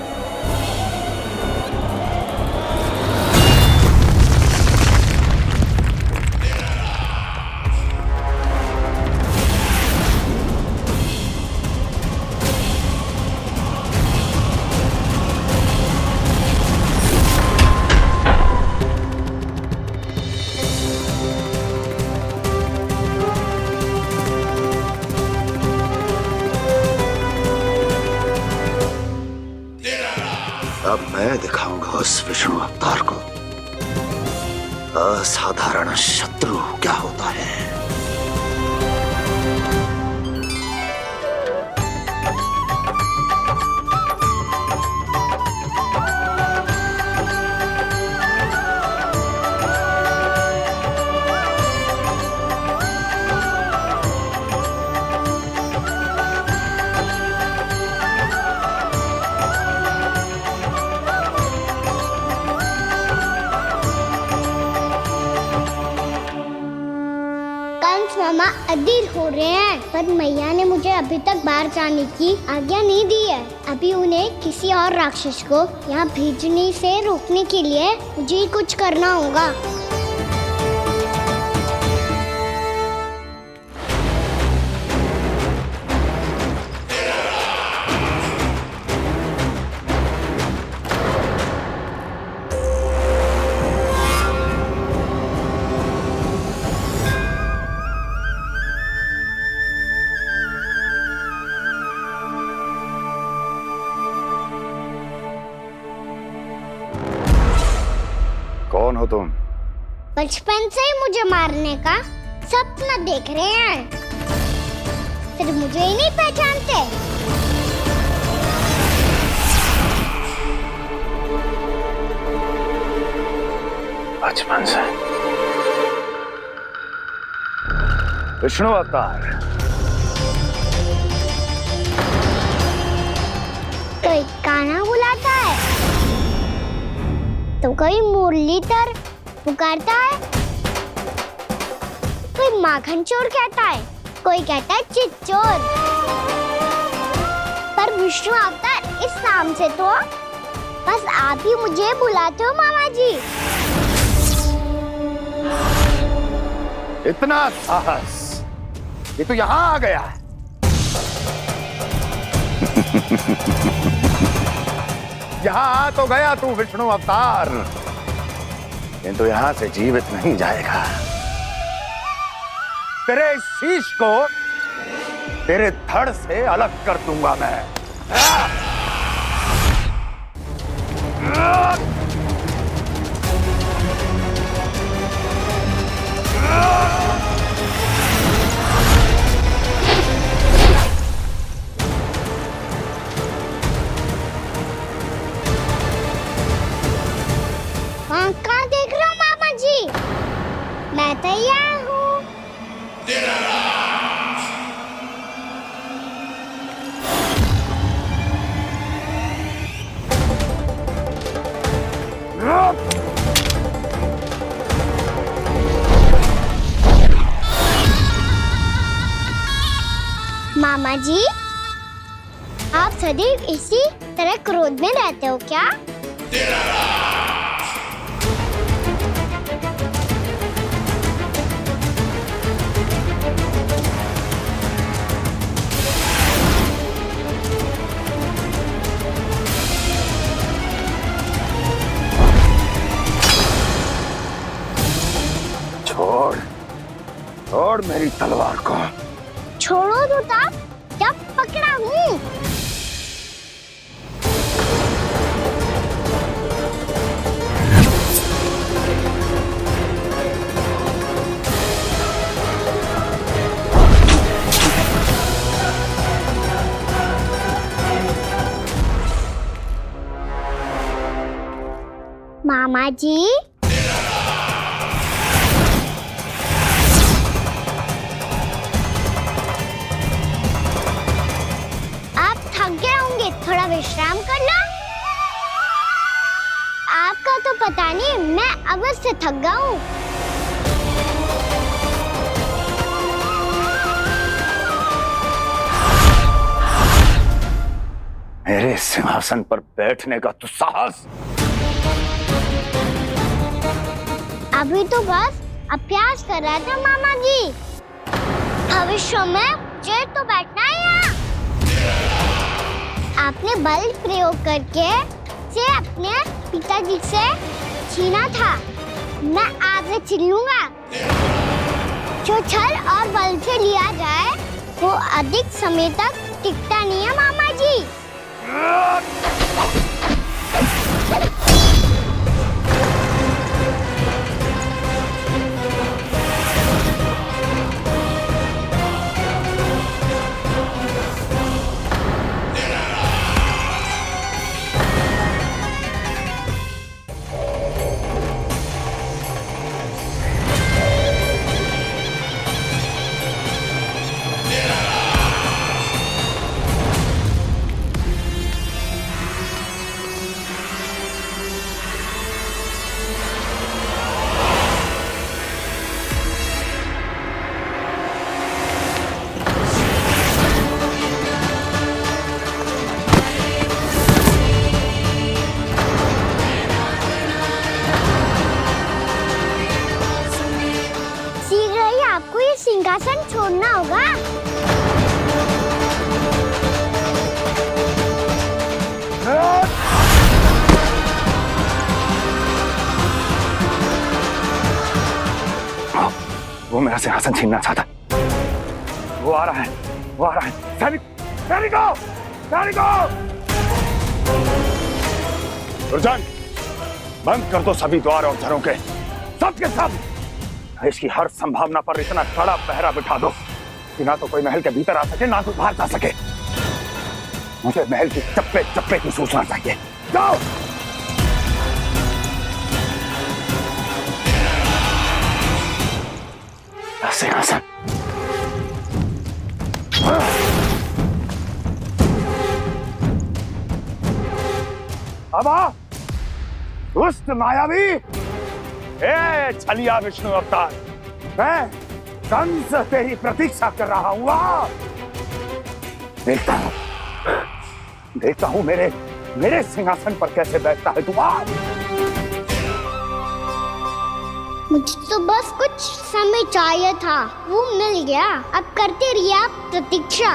मैं दिखाऊंगा उस विष्णु अवतार को असाधारण शत्रु क्या होता है। मामा अधीर हो रहे हैं, पर मैया ने मुझे अभी तक बाहर जाने की आज्ञा नहीं दी है। अभी उन्हें किसी और राक्षस को यहाँ भेजने से रोकने के लिए मुझे ही कुछ करना होगा। कौन हो तुम? बचपन से ही मुझे मारने का सपना देख रहे हैं, सिर्फ मुझे ही नहीं पहचानते। बचपन से विष्णु अवतार। कोई कान्हा बुलाता है तो कोई मुरलीधर पुकारता है, कोई माखन चोर कहता है, कोई कहता है चिच्चोर। पर विष्णु अवतार इस नाम से तो बस आप ही मुझे बुलाते हो मामा जी। इतना साहस ये तो यहाँ आ गया है। यहाँ आ तो गया तू विष्णु अवतार, किंतु यहाँ से जीवित नहीं जाएगा। तेरे शीश को तेरे धड़ से अलग कर दूंगा मैं। कहाँ देख रहे हो मामा जी? मैं तैयार हूँ। मामा जी, आप सदैव इसी तरह क्रोध में रहते हो क्या? छोड़ छोड़ मेरी तलवार को। छोड़ो तो तब जब पकड़ा हूँ। मामा जी, थोड़ा विश्राम कर लो। आपका तो पता नहीं, मैं अवश्य थक गया हूँ। मेरे सिंहासन पर बैठने का तो साहस। अभी तो बस अभ्यास कर रहा था मामा जी। भविष्य में मुझे तो बैठना है यहाँ। आपने बल प्रयोग करके से अपने पिताजी से छीना था, मैं आपसे छीन लूंगा। जो छल और बल से लिया जाए वो अधिक समय तक टिकता नहीं है मामा जी। दुशासन छोड़ना होगा। वो मेरा सिंहासन छीनना चाहता है। वो आ रहा है, वो आ रहा है। सैनिकों, दुर्जन, बंद कर दो सभी द्वार और झरोखे, सब के सब। इसकी हर संभावना पर इतना कड़ा पहरा बिठा दो कि ना तो कोई महल के भीतर आ सके, ना तो बाहर जा सके। मुझे महल की चप्पे चप्पे की सूचना चाहिए। जाओ। सिंहासन। अब आ, दुष्ट मायावी, ए छलिया विष्णु अवतार, मैं कंस तेरी प्रतीक्षा कर रहा हूँ। आ, देखता हूँ मेरे सिंहासन पर कैसे बैठता है तू। आ, मुझे तो बस कुछ समय चाहिए था, वो मिल गया। अब करते रहिए आप प्रतीक्षा।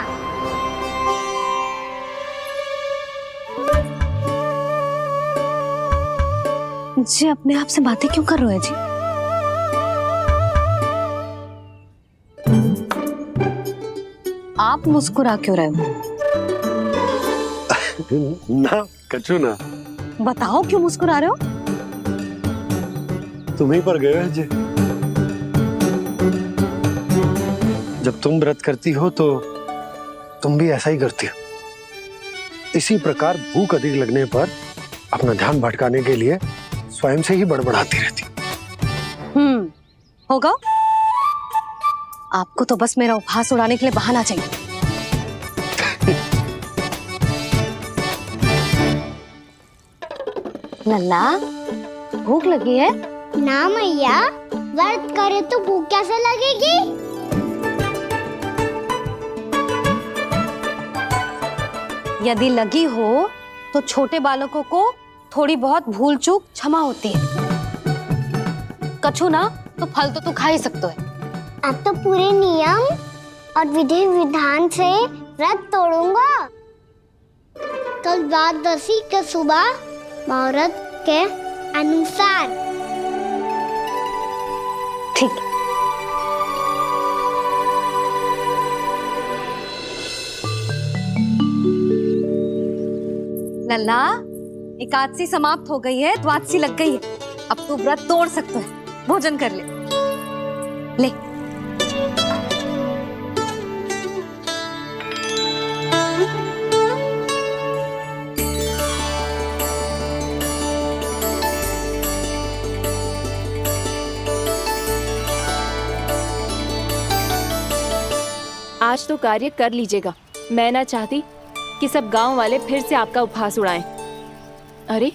जी अपने आप से बातें क्यों कर रहे हैं जी? आप मुस्कुरा क्यों रहे हो? ना कछु ना। बताओ क्यों मुस्कुरा रहे हो? तुम्हीं पर गए हैं जी। जब तुम व्रत करती हो तो तुम भी ऐसा ही करती हो। इसी प्रकार भूख अधिक लगने पर अपना ध्यान भटकाने के लिए स्वयं से ही बड़बड़ाती रहती। होगा। आपको तो बस मेरा उपहास उड़ाने के लिए बहाना चाहिए। लल्ला, भूख लगी है? ना मैया, व्रत करे तो भूख कैसे लगेगी? यदि लगी हो तो छोटे बालकों को थोड़ी बहुत भूल चूक क्षमा होती है। कछु ना तो फल तो तू खा ही सकते है। अब तो पूरे नियम और विधि विधान से व्रत तोड़ूंगा। कल द्वादशी के सुबह मुहूर्त के अनुसार। ठीक। लल्ला, एकादशी समाप्त हो गई है, द्वादशी लग गई है। अब तू व्रत तोड़ सकते है। भोजन कर ले। ले। आज तो कार्य कर लीजिएगा। मैं ना चाहती कि सब गांव वाले फिर से आपका उपहास उड़ाएं। अरे,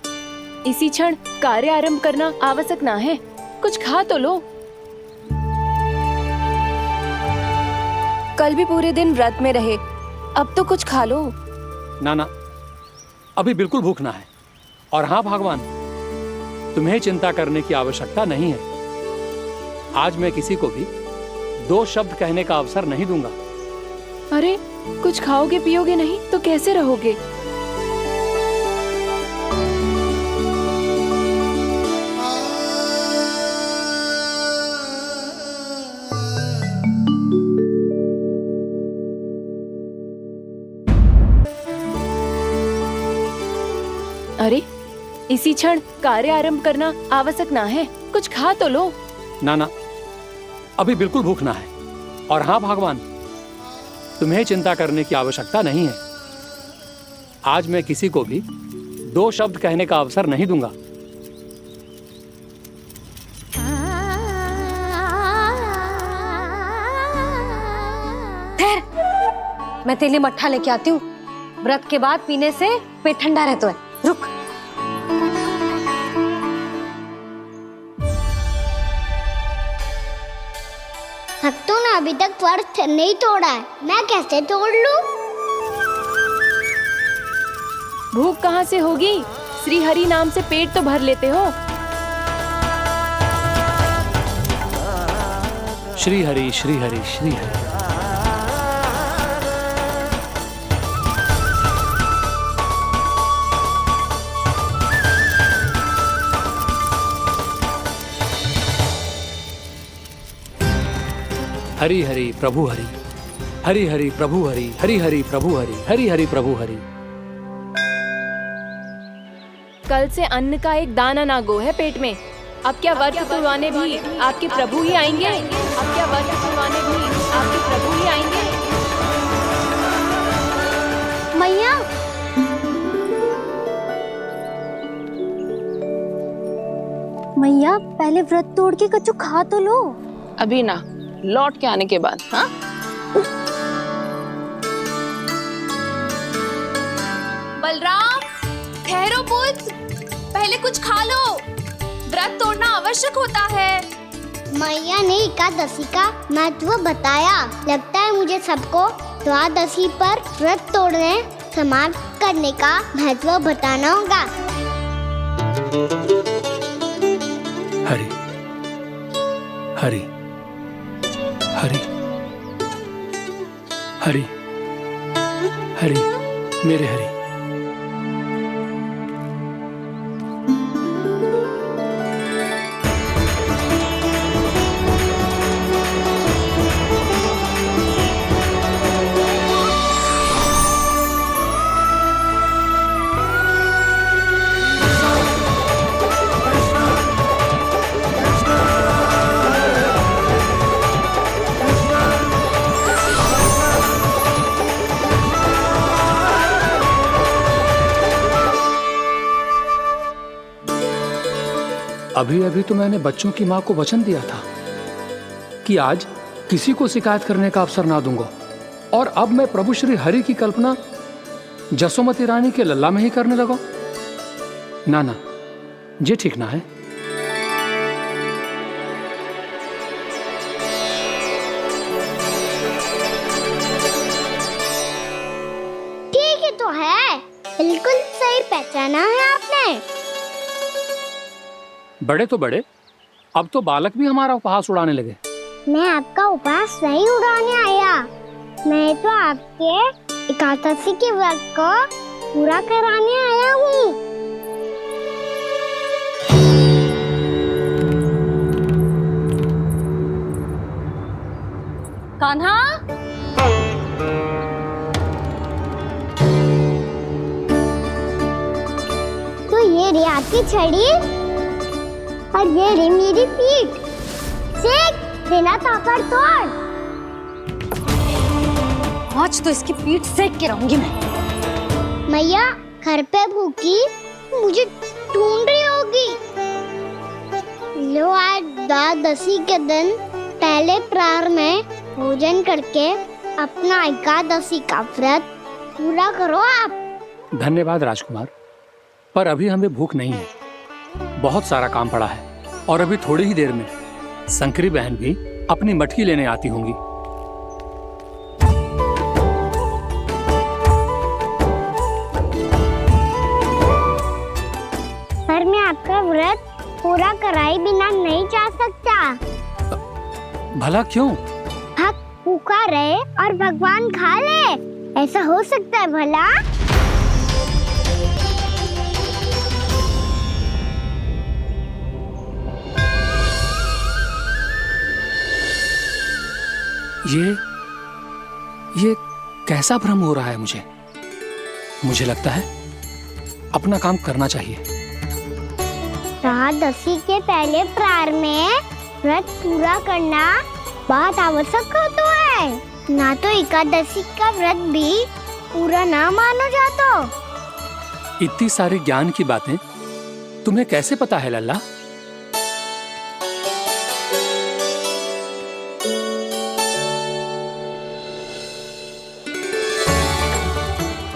इसी क्षण कार्य आरंभ करना आवश्यक ना है। कुछ खा तो लो। कल भी पूरे दिन व्रत में रहे, अब तो कुछ खा लो। ना, अभी बिल्कुल भूख ना है। और हाँ भगवान, तुम्हें चिंता करने की आवश्यकता नहीं है। आज मैं किसी को भी 2 शब्द कहने का अवसर नहीं दूंगा। अरे, कुछ खाओगे पियोगे नहीं तो कैसे रहोगे? अरे, इसी क्षण कार्य आरंभ करना आवश्यक ना है। कुछ खा तो लो। ना, अभी बिल्कुल भूख ना है। और हाँ भगवान, तुम्हें चिंता करने की आवश्यकता नहीं है। आज मैं किसी को भी 2 शब्द कहने का अवसर नहीं दूंगा। ठहर, मैं तेरे लिए मट्ठा लेके आती हूँ। व्रत के बाद पीने से पेट ठंडा रहता है। रुक। भक्तों ने अभी तक व्रत नहीं तोड़ा है, मैं कैसे तोड़ लूं? भूख कहाँ से होगी? श्री हरि नाम से पेट तो भर लेते हो। श्री हरि श्री हरि श्री हरि। हरि हरि प्रभु हरि, हरि हरि प्रभु हरि, हरि हरि प्रभु हरि, हरि हरि प्रभु हरि। कल से अन्न का एक दाना ना गो है पेट में। अब क्या व्रत तुड़वाने भी आपके प्रभु ही आएंगे? अब क्या व्रत तुड़वाने भी आपके प्रभु ही आएंगे? मैया, मैया पहले व्रत तोड़ के कच्चू खा तो लो। अभी ना, लौट के आने के बाद। हाँ, बलराम ठहरो पुत्र, पहले कुछ खा लो, व्रत तोड़ना आवश्यक होता है। मैया ने एकादशी का महत्व बताया। लगता है मुझे सबको द्वादशी पर व्रत तोड़ने समाप्त करने का महत्व बताना होगा। हरि हरि हरि हरि हरि, मेरे हरि। अभी अभी तो मैंने बच्चों की माँ को वचन दिया था कि आज किसी को शिकायत करने का अवसर ना दूंगा, और अब मैं प्रभु श्री हरि की कल्पना जसोमती रानी के लल्ला में ही करने लगा। ना ना, ये ठीक ना है। ठीक ही तो है, बिल्कुल सही पहचाना है आपने। बड़े तो बड़े, अब तो बालक भी हमारा उपहास उड़ाने लगे। मैं आपका उपहास नहीं उड़ाने आया, मैं तो आपके एकादशी के व्रत को पूरा कराने आया हूँ। कान्हा, तो ये रे आपकी छड़ी और ये रे मेरी पीठ। सेक देना तापड़ तोड़। आज तो इसकी पीठ सेक के रहूंगी मैं। मैया घर पे भूखी मुझे ढूंढ रही होगी। लो, आज द्वादशी के दिन पहले प्रहर में भोजन करके अपना एकादशी का व्रत पूरा करो आप। धन्यवाद राजकुमार, पर अभी हमें भूख नहीं है। बहुत सारा काम पड़ा है, और अभी थोड़ी ही देर में शंकरी बहन भी अपनी मटकी लेने आती होंगी। पर मैं आपका व्रत पूरा कराए बिना नहीं जा सकता। भला क्यों? भक्त भूखा रहे और भगवान खा ले, ऐसा हो सकता है भला? ये कैसा भ्रम हो रहा है मुझे लगता है अपना काम करना चाहिए। द्वादशी के पहले प्रहर में व्रत पूरा करना बहुत आवश्यक होता है, ना तो एकादशी का व्रत भी पूरा ना मानो जातो। इतनी सारी ज्ञान की बातें तुम्हें कैसे पता है लल्ला?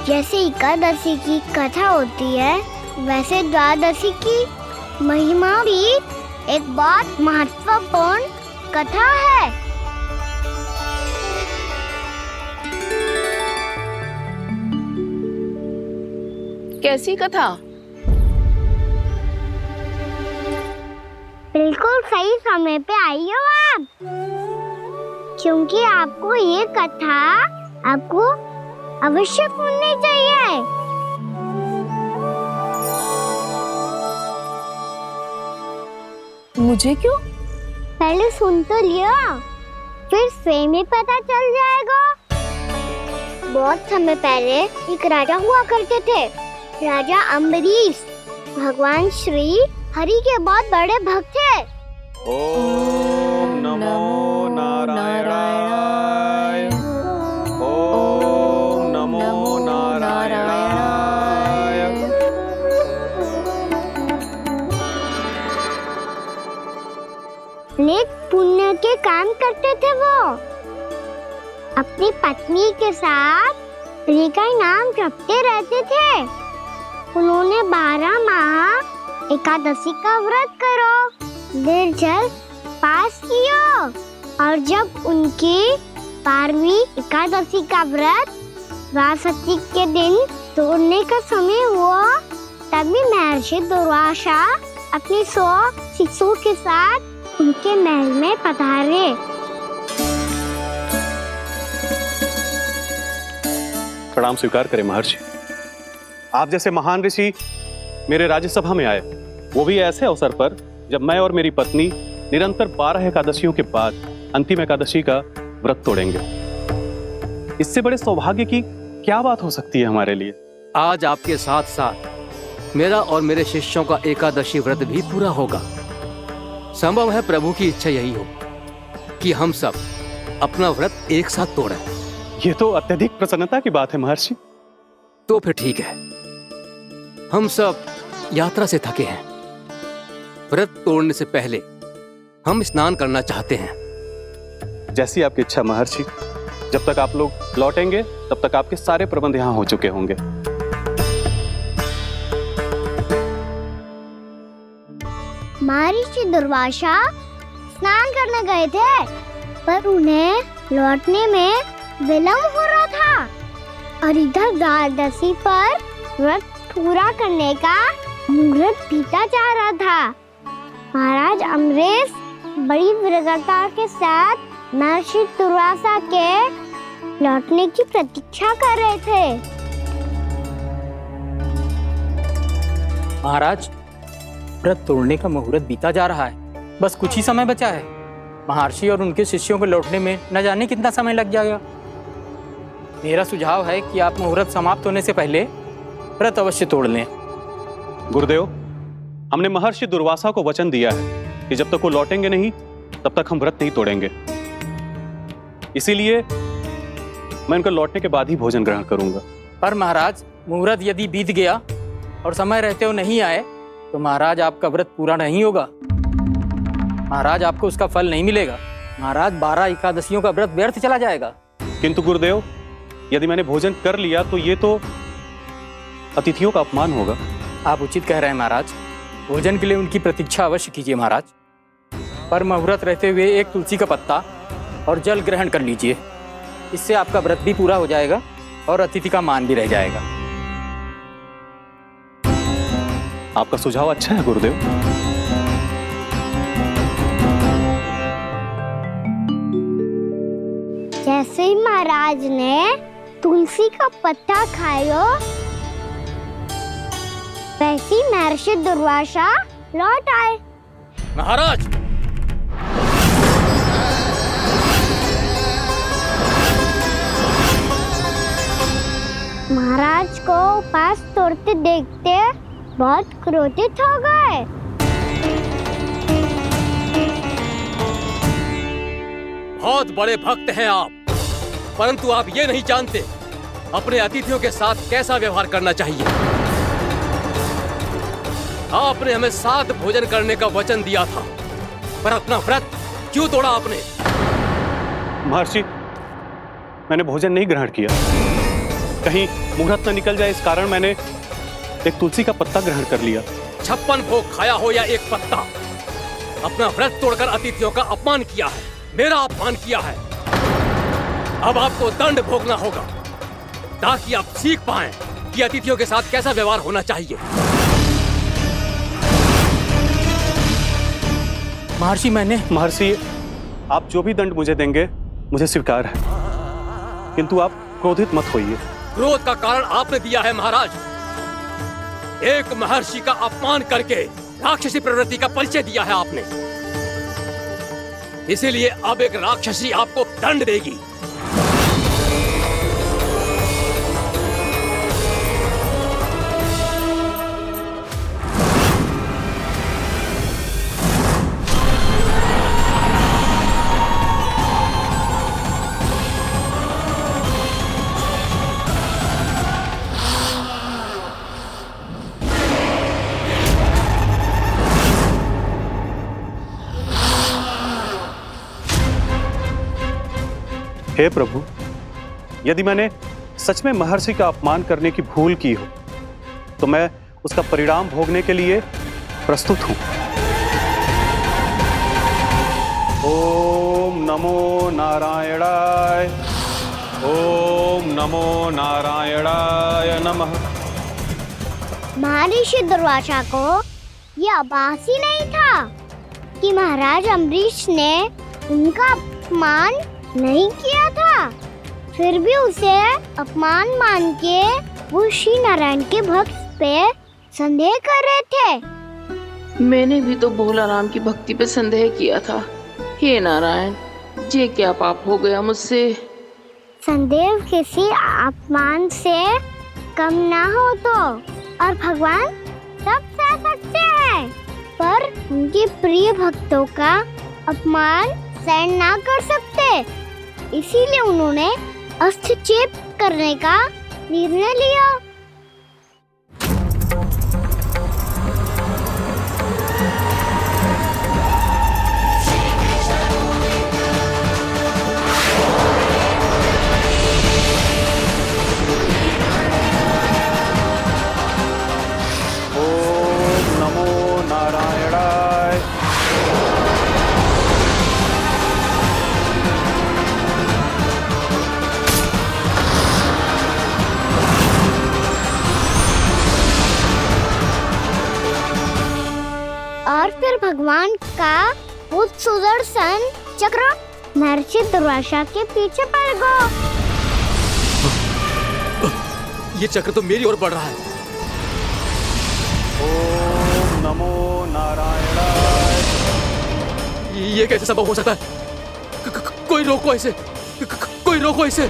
जैसे एकादशी की कथा होती है, वैसे द्वादशी की महिमा भी एक बहुत महत्वपूर्ण कथा है। कैसी कथा? बिल्कुल सही समय पे आई हो आप। क्योंकि आपको ये कथा आपको अवश्य सुननी चाहिए। मुझे क्यों? पहले सुन तो लिया, फिर स्वयं ही पता चल जाएगा। बहुत समय पहले एक राजा हुआ करते थे, राजा अम्बरीश। भगवान श्री हरि के बहुत बड़े भक्त थे। ओम नमो नारायणाय। ओम नमो नारायणाय। नेक पुण्य के काम करते थे वो। अपनी पत्नी के साथ हरि का नाम जपते रहते थे। उन्होंने 12 माह एकादशी का व्रत करो निर्जल पास किया, और जब उनकी 12वीं एकादशी का व्रत द्वादशी के दिन तोड़ने का समय हुआ, तभी महर्षि दुर्वासा अपनी 100 शिष्यों के साथ उनके महल में पधारे। प्रणाम स्वीकार करें महर्षि। आप जैसे महान ऋषि मेरे राज्यसभा में आए, वो भी ऐसे अवसर पर जब मैं और मेरी पत्नी निरंतर 12 एकादशियों के बाद अंतिम एकादशी का व्रत तोड़ेंगे। इससे बड़े सौभाग्य की क्या बात हो सकती है हमारे लिए। आज आपके साथ साथ मेरा और मेरे शिष्यों का एकादशी व्रत भी पूरा होगा। संभव है प्रभु की इच्छा यही हो कि हम सब अपना व्रत एक साथ तोड़ें। ये तो अत्यधिक प्रसन्नता की बात है महर्षि। तो फिर ठीक है, हम सब यात्रा से थके हैं। व्रत तोड़ने से पहले हम स्नान करना चाहते हैं। जैसी आपकी इच्छा महर्षि। जब तक आप लोग लौटेंगे तब तक आपके सारे प्रबंध यहाँ हो चुके होंगे। महर्षि दुर्वासा स्नान करने गए थे, पर उन्हें लौटने में विलंब हो रहा था, और इधर द्वादशी पर व्रत पूरा करने का मुहूर्त बीता जा रहा था। महाराज अम्बरीश बड़ी विरगता के साथ महर्षि दुर्वासा के लौटने की प्रतीक्षा कर रहे थे। महाराज, व्रत तोड़ने का मुहूर्त बीता जा रहा है, बस कुछ ही समय बचा है। महर्षि और उनके शिष्यों को लौटने में न जाने कितना समय लग जाएगा। मेरा सुझाव है कि आप मुहूर्त समाप्त होने से पहले व्रत अवश्य तोड़ लें। गुरुदेव, हमने महर्षि दुर्वासा को वचन दिया है कि जब तक वो लौटेंगे नहीं तब तक हम व्रत नहीं तोड़ेंगे। इसीलिए मैं उनके लौटने के बाद ही भोजन ग्रहण करूंगा। पर महाराज, मुहूर्त यदि बीत गया और समय रहते हुए नहीं आए तो महाराज आपका व्रत पूरा नहीं होगा। महाराज, आपको उसका फल नहीं मिलेगा। महाराज, 12 एकादशियों का व्रत व्यर्थ चला जाएगा। किंतु गुरुदेव, यदि मैंने भोजन कर लिया तो ये तो अतिथियों का अपमान होगा। आप उचित कह रहे हैं महाराज, भोजन के लिए उनकी प्रतीक्षा अवश्य कीजिए महाराज। पर मुहूर्त रहते हुए एक तुलसी का पत्ता और जल ग्रहण कर लीजिए। इससे आपका व्रत भी पूरा हो जाएगा और अतिथि का मान भी रह जाएगा। आपका सुझाव अच्छा है गुरुदेव। जैसे ही महाराज ने तुलसी का पत्ता खाया, वैसे ही महर्षि दुर्वासा लौट आए। महाराज, महाराज को उपास तोड़ते देखते बहुत क्रोधित हो गए। बहुत बड़े भक्त हैं आप, परंतु आप ये नहीं जानते अपने अतिथियों के साथ कैसा व्यवहार करना चाहिए। आपने हमें साथ भोजन करने का वचन दिया था, पर अपना व्रत क्यों तोड़ा आपने? महर्षि, मैंने भोजन नहीं ग्रहण किया। कहीं मुहूर्त न निकल जाए इस कारण मैंने एक तुलसी का पत्ता ग्रहण कर लिया। 56 भोग खाया हो या एक पत्ता, अपना व्रत तोड़कर अतिथियों का अपमान किया है, मेरा अपमान किया है। अब आपको दंड भोगना होगा ताकि आप सीख पाएं कि अतिथियों के साथ कैसा व्यवहार होना चाहिए। महर्षि, महर्षि, आप जो भी दंड मुझे देंगे मुझे स्वीकार है, किंतु आप क्रोधित मत होइए। क्रोध का कारण आपने दिया है महाराज। एक महर्षि का अपमान करके राक्षसी प्रवृत्ति का परिचय दिया है आपने, इसीलिए अब एक राक्षसी आपको दंड देगी। हे प्रभु, यदि मैंने सच में महर्षि का अपमान करने की भूल की हो तो मैं उसका परिणाम भोगने के लिए प्रस्तुत हूं। ओम नमो नारायणाय, ओम नमो नारायणाय नमः। महर्षि दुर्वासा को यह आभास ही नहीं था कि महाराज अम्बरीश ने उनका अपमान नहीं किया था, फिर भी उसे अपमान मान के वो श्री नारायण के भक्त पे संदेह कर रहे थे। मैंने भी तो भोला राम की भक्ति पे संदेह किया था। हे नारायण, ये क्या पाप हो गया मुझसे। संदेह किसी अपमान से कम ना हो तो, और भगवान सब सह सकते हैं, पर उनके प्रिय भक्तों का अपमान सहन ना कर सकते, इसीलिए उन्होंने अस्थिचेप करने का निर्णय लिया। ओम नमो नारायणाय। और फिर भगवान का वो सुदर्शन चक्र महर्षि दुर्वासा के पीछे पड़ गया। ये चक्र तो मेरी ओर बढ़ रहा है। ओम नमो नारायणाय। ये कैसे संभव हो सकता है? कोई रोको इसे, कोई रोको इसे।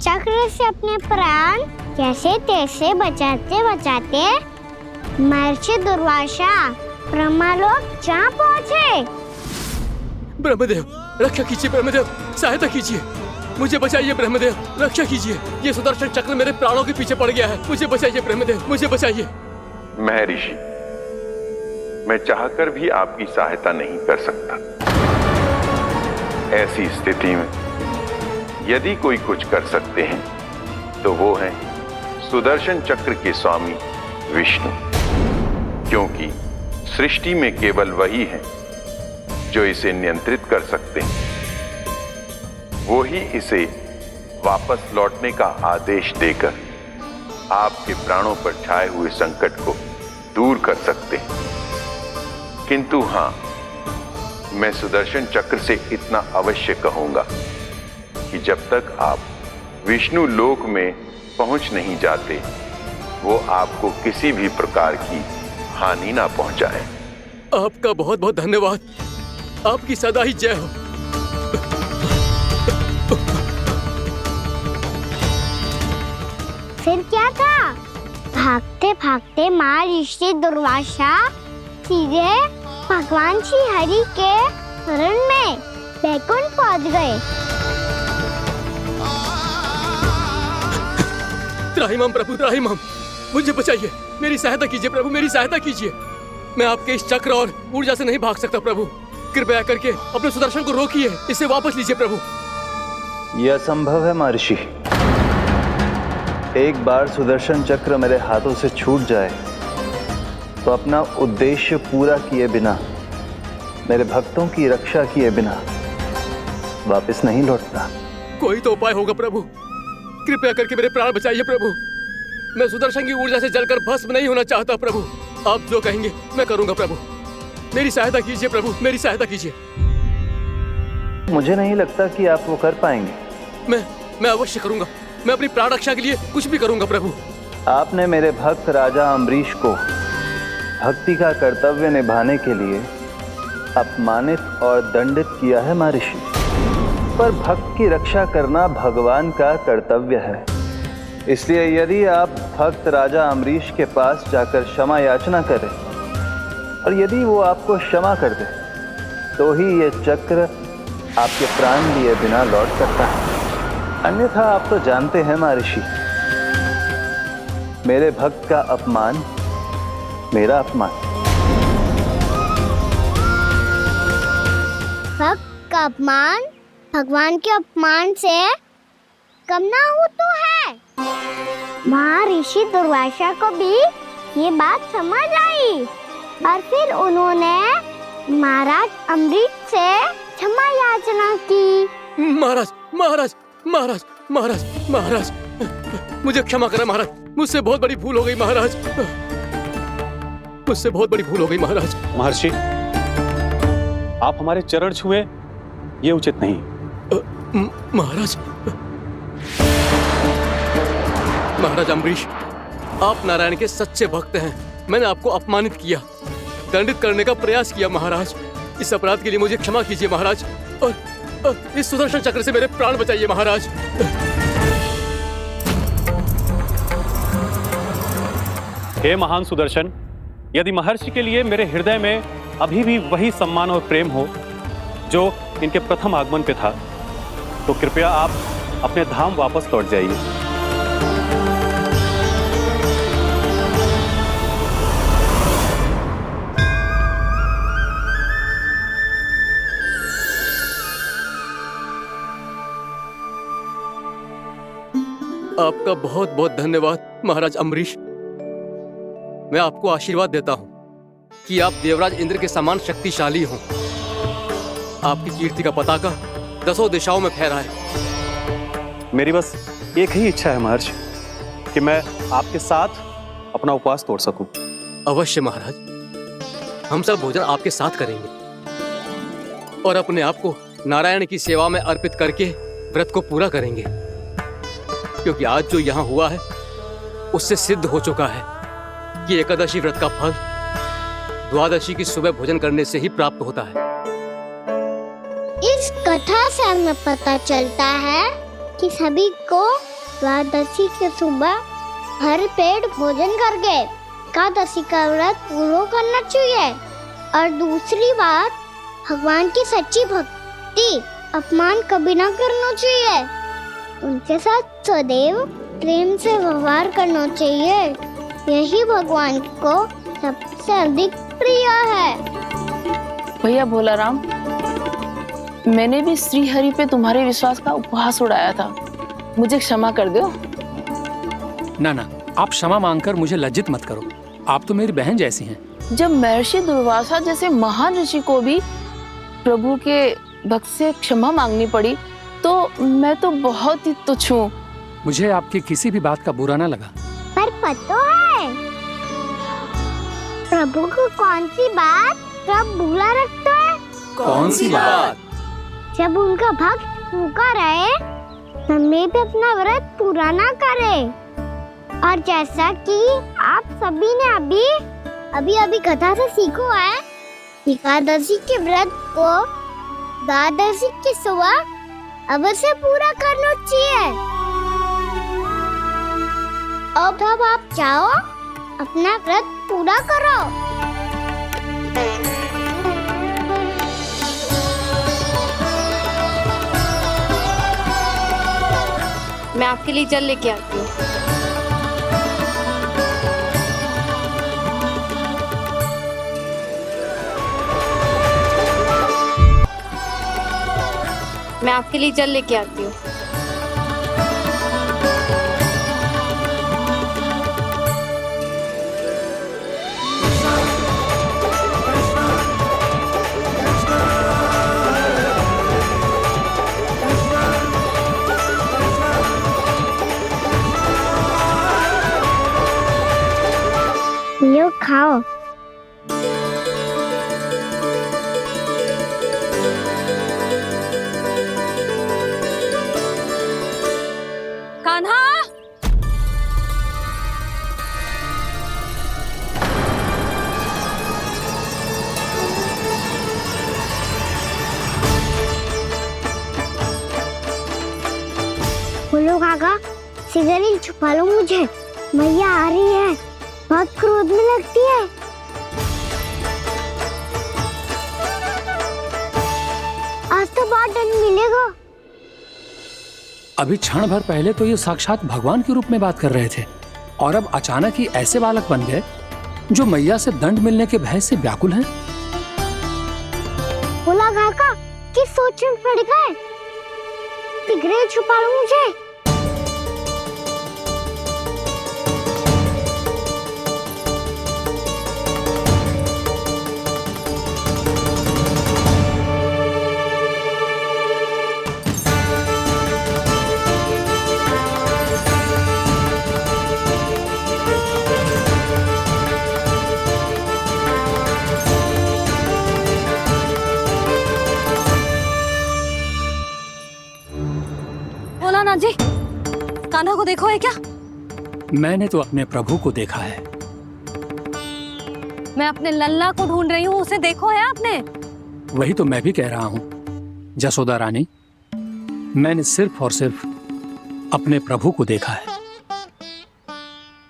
चक्र से अपने प्राण कैसे तैसे बचाते बचाते महर्षि दुर्वासा ब्रह्मलोक जा पहुँचे। ब्रह्मदेव, रक्षा कीजिए ब्रह्मदेव, सहायता कीजिए, मुझे बचाइए ब्रह्मदेव, रक्षा कीजिए। ये सुदर्शन चक्र मेरे प्राणों के पीछे पड़ गया है, मुझे बचाइए ब्रह्मदेव, मुझे बचाइए। महर्षि, मैं चाहकर भी आपकी सहायता नहीं कर सकता। ऐसी स्थिति में यदि कोई कुछ कर सकते हैं तो वो है सुदर्शन चक्र के स्वामी विष्णु, क्योंकि सृष्टि में केवल वही है जो इसे नियंत्रित कर सकते हैं। वो ही इसे वापस लौटने का आदेश देकर आपके प्राणों पर छाए हुए संकट को दूर कर सकते हैं। किंतु हां, मैं सुदर्शन चक्र से इतना अवश्य कहूंगा कि जब तक आप विष्णु लोक में पहुंच नहीं जाते, वो आपको किसी भी प्रकार की हानि ना पहुंचाए। आपका बहुत बहुत धन्यवाद, आपकी सदा ही जय हो। फिर क्या था? भागते भागते महर्षि दुर्वासा सीधे भगवान श्री हरि के शरण में बैकुंठ पहुंच गए। त्राहिमाम प्रभु, त्राहिमाम, मुझे बचाइए, मेरी सहायता कीजिए प्रभु, मेरी सहायता कीजिए। मैं आपके इस चक्र और ऊर्जा से नहीं भाग सकता प्रभु, कृपया करके अपने सुदर्शन को रोकिए, इसे वापस लीजिए प्रभु। यह असंभव है महर्षि। एक बार सुदर्शन चक्र मेरे हाथों से छूट जाए तो अपना उद्देश्य पूरा किए बिना, मेरे भक्तों की रक्षा किए बिना वापस नहीं लौटता। कोई तो उपाय होगा प्रभु, कृपया करके मेरे प्राण बचाइए प्रभु। मैं सुदर्शन की ऊर्जा से जलकर भस्म नहीं होना चाहता प्रभु। आप जो कहेंगे मैं करूंगा प्रभु। मेरी सहायता कीजिए प्रभु, मेरी सहायता कीजिए। मुझे नहीं लगता कि आप वो कर पाएंगे। मैं अवश्य करूंगा। मैं अपनी प्राण रक्षा के लिए कुछ भी करूंगा प्रभु। आपने मेरे भक्त राजा अम्बरीश को भक्ति का कर्तव्य निभाने के लिए अपमानित और दंडित किया है महर्षि, पर भक्त की रक्षा करना भगवान का कर्तव्य है। इसलिए यदि आप भक्त राजा अम्बरीश के पास जाकर क्षमा याचना करें और यदि वो आपको क्षमा कर दे तो ही ये चक्र आपके प्राण लिए बिना लौट सकता है। अन्यथा आप तो जानते हैं महर्षि, मेरे भक्त का अपमान मेरा अपमान। भक्त का अपमान भगवान के अपमान से कम ना हो तो है। महर्षि दुर्वासा को भी ये बात समझ आई और फिर उन्होंने महाराज अम्बरीश से क्षमा याचना की। महाराज महाराज महाराज महाराज महाराज मुझे क्षमा करें महाराज, मुझसे बहुत बड़ी भूल हो गई महाराज, मुझसे बहुत बड़ी भूल हो गई महाराज। महर्षि, आप हमारे चरण छुए ये उचित नहीं। महाराज महाराज अम्बरीश, आप नारायण के सच्चे भक्त हैं। मैंने आपको अपमानित किया, दंडित करने का प्रयास किया महाराज। इस अपराध के लिए मुझे क्षमा कीजिए महाराज, और इस सुदर्शन चक्र से मेरे प्राण बचाइए महाराज। हे महान सुदर्शन, यदि महर्षि के लिए मेरे हृदय में अभी भी वही सम्मान और प्रेम हो जो इनके प्रथम आगमन पे था, तो कृपया आप अपने धाम वापस लौट जाइए। आपका बहुत बहुत धन्यवाद महाराज अम्बरीश। मैं आपको आशीर्वाद देता हूं कि आप देवराज इंद्र के समान शक्तिशाली हों। आपकी कीर्ति का पताका 10 दिशाओं में फहराए। मेरी बस एक ही इच्छा है महर्षि, कि मैं आपके साथ अपना उपवास तोड़ सकूं। अवश्य महाराज, हम सब भोजन आपके साथ करेंगे और अपने आप को नारायण की सेवा में अर्पित करके व्रत को पूरा करेंगे, क्योंकि आज जो यहाँ हुआ है उससे सिद्ध हो चुका है कि एकादशी व्रत का फल द्वादशी की सुबह भोजन करने से ही प्राप्त होता है। इस कथा से हमें पता चलता है कि सभी को द्वादशी के सुबह भर पेट भोजन करके एकादशी का व्रत पूरा करना चाहिए। और दूसरी बात, भगवान की सच्ची भक्ति अपमान कभी ना करना चाहिए। उनके साथ सदैव प्रेम से व्यवहार करना चाहिए। यही भगवान को सबसे अधिक प्रिय है। भैया भोला राम, मैंने भी श्री हरि पे तुम्हारे विश्वास का उपहास उड़ाया था, मुझे क्षमा कर दो। ना ना, आप क्षमा मांगकर मुझे लज्जित मत करो, आप तो मेरी बहन जैसी हैं। जब महर्षि दुर्वासा जैसे महान ऋषि को भी प्रभु के भक्त से क्षमा मांगनी पड़ी, तो मैं तो बहुत ही तुच्छ हूँ। मुझे आपकी किसी भी बात का बुरा ना लगा। पर पता है प्रभु को कौन सी बात सब भूला रखता है? कौन सी बात? जब उनका भक्त भूखा रहे, समय पे अपना व्रत पूरा ना करे। और जैसा कि आप सभी ने अभी कथा से सीखो है, एकादशी के व्रत को द्वादशी की सुबह अवश्य पूरा करना चाहिए। अब आप जाओ, अपना व्रत पूरा करो। मैं आपके लिए जल लेके आती हूँ। मैं आपके लिए जल लेके आती हूँ। बोलो काका, सिगरेट छुपा लो मुझे, मैया आ रही है, बहुत क्रोध में लगती है। आज तो बहुत दंड मिलेगा। अभी क्षण भर पहले तो ये साक्षात भगवान के रूप में बात कर रहे थे और अब अचानक ही ऐसे बालक बन गए जो मैया से दंड मिलने के भय से व्याकुल हैं। बोला काका, किस सोच में पड़ गए? सिगरेट छुपा लो मुझे। भोलानाथ जी, कान्हा को देखो है क्या? मैंने तो अपने प्रभु को देखा है। मैं अपने लल्ला को ढूंढ रही हूँ, उसे देखो है आपने? वही तो मैं भी कह रहा हूँ जसोदा रानी, मैंने सिर्फ और सिर्फ अपने प्रभु को देखा है।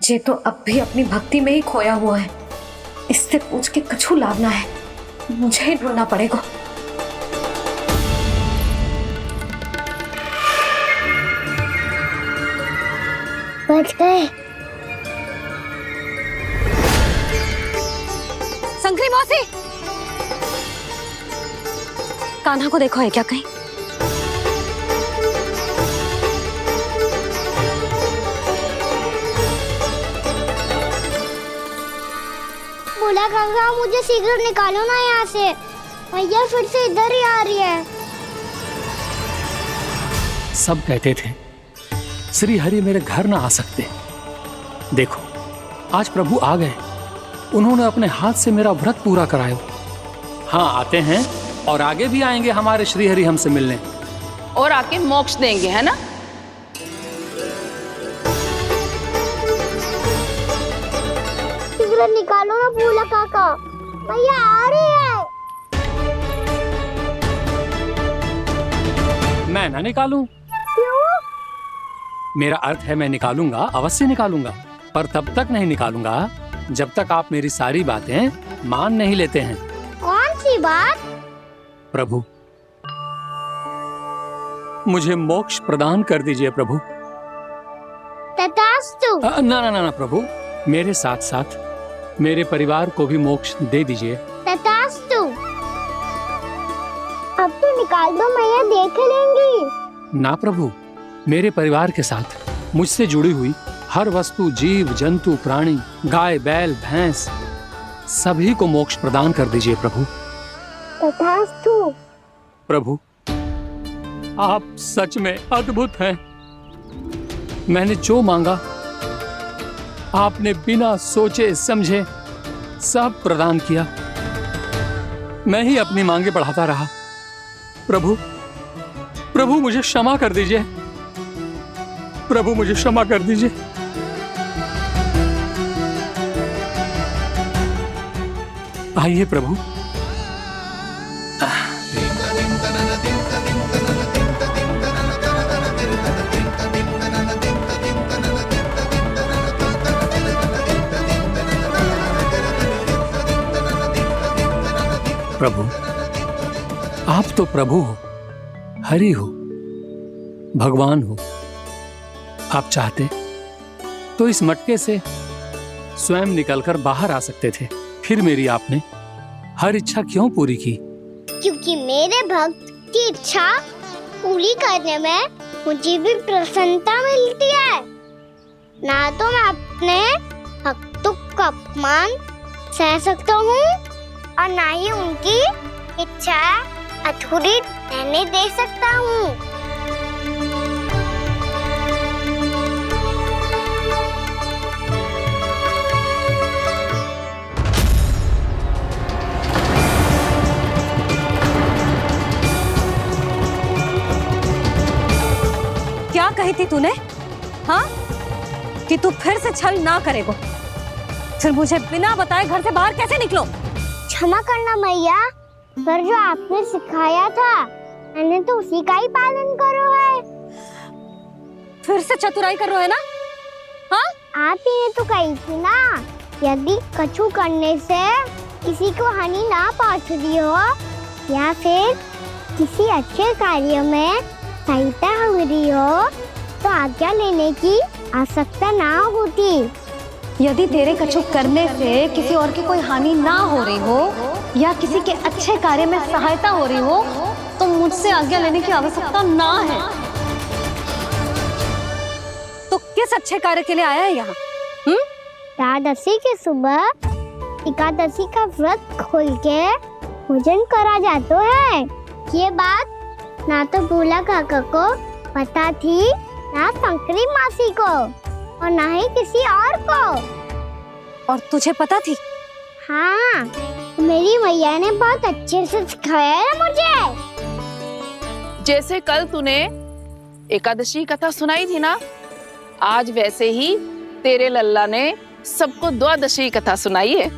ये तो अब भी अपनी भक्ति में ही खोया हुआ है, इससे पूछ के कछु लाभ ना है, मुझे ही ढूंढना पड़ेगा। बच गए। शंकरी मौसी, कान्हा को देखो है क्या कहीं? बोला काका, मुझे सिगरेट निकालो ना यहाँ से, भैया फिर से इधर ही आ रही है। सब कहते थे श्री हरि मेरे घर ना आ सकते। देखो आज प्रभु आ गए, उन्होंने अपने हाथ से मेरा व्रत पूरा कराया। हाँ आते हैं और आगे भी आएंगे हमारे श्री हरि हमसे मिलने और आके मोक्ष देंगे, है ना? सिगरेट निकालो ना बोला काका, भैया आ रही है। मैं ना निकालूं? मेरा अर्थ है मैं निकालूंगा, अवश्य निकालूंगा, पर तब तक नहीं निकालूंगा जब तक आप मेरी सारी बातें मान नहीं लेते हैं। कौन सी बात? प्रभु, मुझे मोक्ष प्रदान कर दीजिए प्रभु। तथास्तु। ना ना ना प्रभु, मेरे साथ साथ मेरे परिवार को भी मोक्ष दे दीजिए। तथास्तु। अब तो निकाल दो, मैया देख लेंगी। ना प्रभु, मेरे परिवार के साथ मुझसे जुड़ी हुई हर वस्तु, जीव जंतु, प्राणी, गाय बैल भैंस, सभी को मोक्ष प्रदान कर दीजिए प्रभु। तथास्तु। प्रभु, आप सच में अद्भुत हैं। मैंने जो मांगा आपने बिना सोचे समझे सब प्रदान किया। मैं ही अपनी मांगे बढ़ाता रहा। प्रभु, प्रभु मुझे क्षमा कर दीजिए। प्रभु मुझे क्षमा कर दीजिए। आइए प्रभु। प्रभु, आप तो प्रभु हो, हरि हो, भगवान हो। आप चाहते तो इस मटके से स्वयं निकलकर बाहर आ सकते थे, फिर मेरी आपने हर इच्छा क्यों पूरी की? क्योंकि मेरे भक्त की इच्छा पूरी करने में मुझे भी प्रसन्नता मिलती है। ना तो मैं अपने भक्तों का अपमान सह सकता हूँ और ना ही उनकी इच्छा अधूरी रहने दे सकता हूँ। क्या कही थी तूने? हाँ, कि तू फिर से छल ना करेगा। फिर मुझे बिना बताए घर से बाहर कैसे निकलो? क्षमा करना मैया, पर जो आपने सिखाया था मैंने तो उसी का ही पालन करो है। से चतुराई कर रहे हो, है ना? हाँ, आप ही ने तो कही थी ना, यदि कछु करने से किसी को हानि ना पहुंच रही हो या फिर किसी अच्छे कार्य में सहायता हो रही हो तो आज्ञा लेने की आवश्यकता ना होती। यदि तेरे कछु करने से किसी और की कोई हानि ना हो रही हो या किसी के अच्छे कार्य में सहायता हो रही हो तो मुझसे आज्ञा लेने की आवश्यकता ना है। तो किस अच्छे कार्य के लिए आया है यहाँ? एकादशी के सुबह एकादशी का व्रत खोल के भोजन करा जाता है। ये बात ना तो भोला काका को पता थी, ना शंकरी मासी को और ना ही किसी और को। और तुझे पता थी? हाँ, मेरी मैया ने बहुत अच्छे से सिखाया है मुझे। जैसे कल तूने एकादशी कथा सुनाई थी ना, आज वैसे ही तेरे लल्ला ने सबको द्वादशी कथा सुनाई है।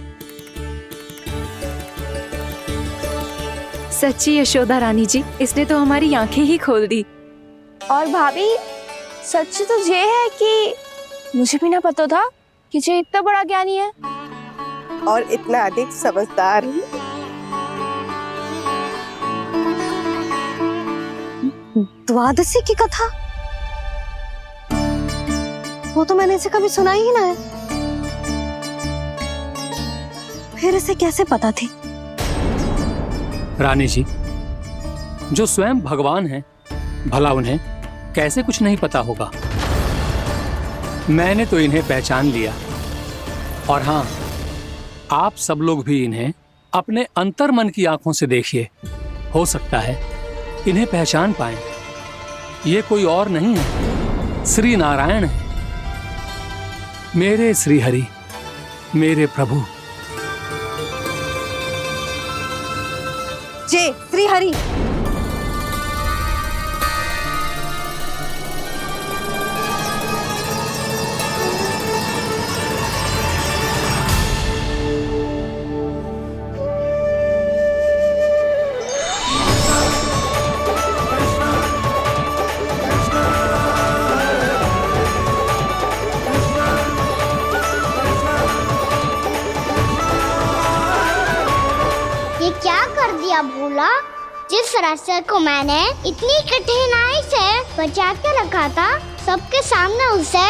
सच्ची यशोदा रानी जी, इसने तो हमारी आंखें ही खोल दी। और भाभी, सच तो ये है कि मुझे भी ना पता था कि ये इतना बड़ा ज्ञानी है और इतना अधिक समझदार। द्वादशी की कथा? वो तो मैंने इसे कभी सुना ही ना है। फिर इसे कैसे पता थी? रानी जी, जो स्वयं भगवान हैं, भला उन्हें कैसे कुछ नहीं पता होगा। मैंने तो इन्हें पहचान लिया। और हाँ, आप सब लोग भी इन्हें अपने अंतर्मन की आंखों से देखिए, हो सकता है इन्हें पहचान पाएं। ये कोई और नहीं है, श्री नारायण है, मेरे श्री हरि, मेरे प्रभु। जय श्री हरि। ये क्या कर दिया भोला? जिस रास्ते को मैंने इतनी कठिनाई से बचा के रखा था, सबके सामने उसे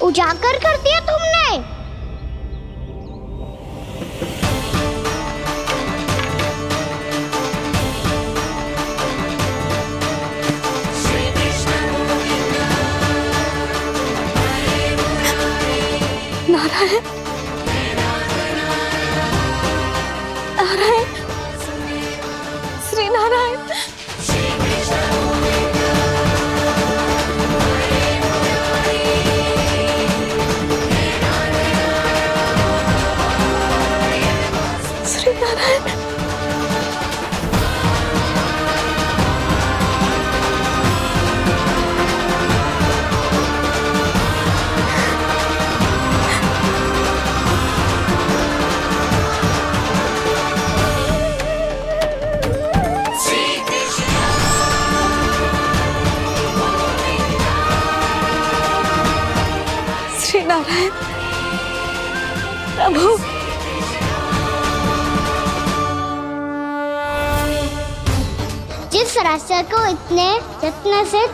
उजागर कर दिया तुमने। नारायण, नारायण, श्री नारायण। श्री नारायण। श्री नारायण प्रभु। जिस रास्ते को इतने यत्न से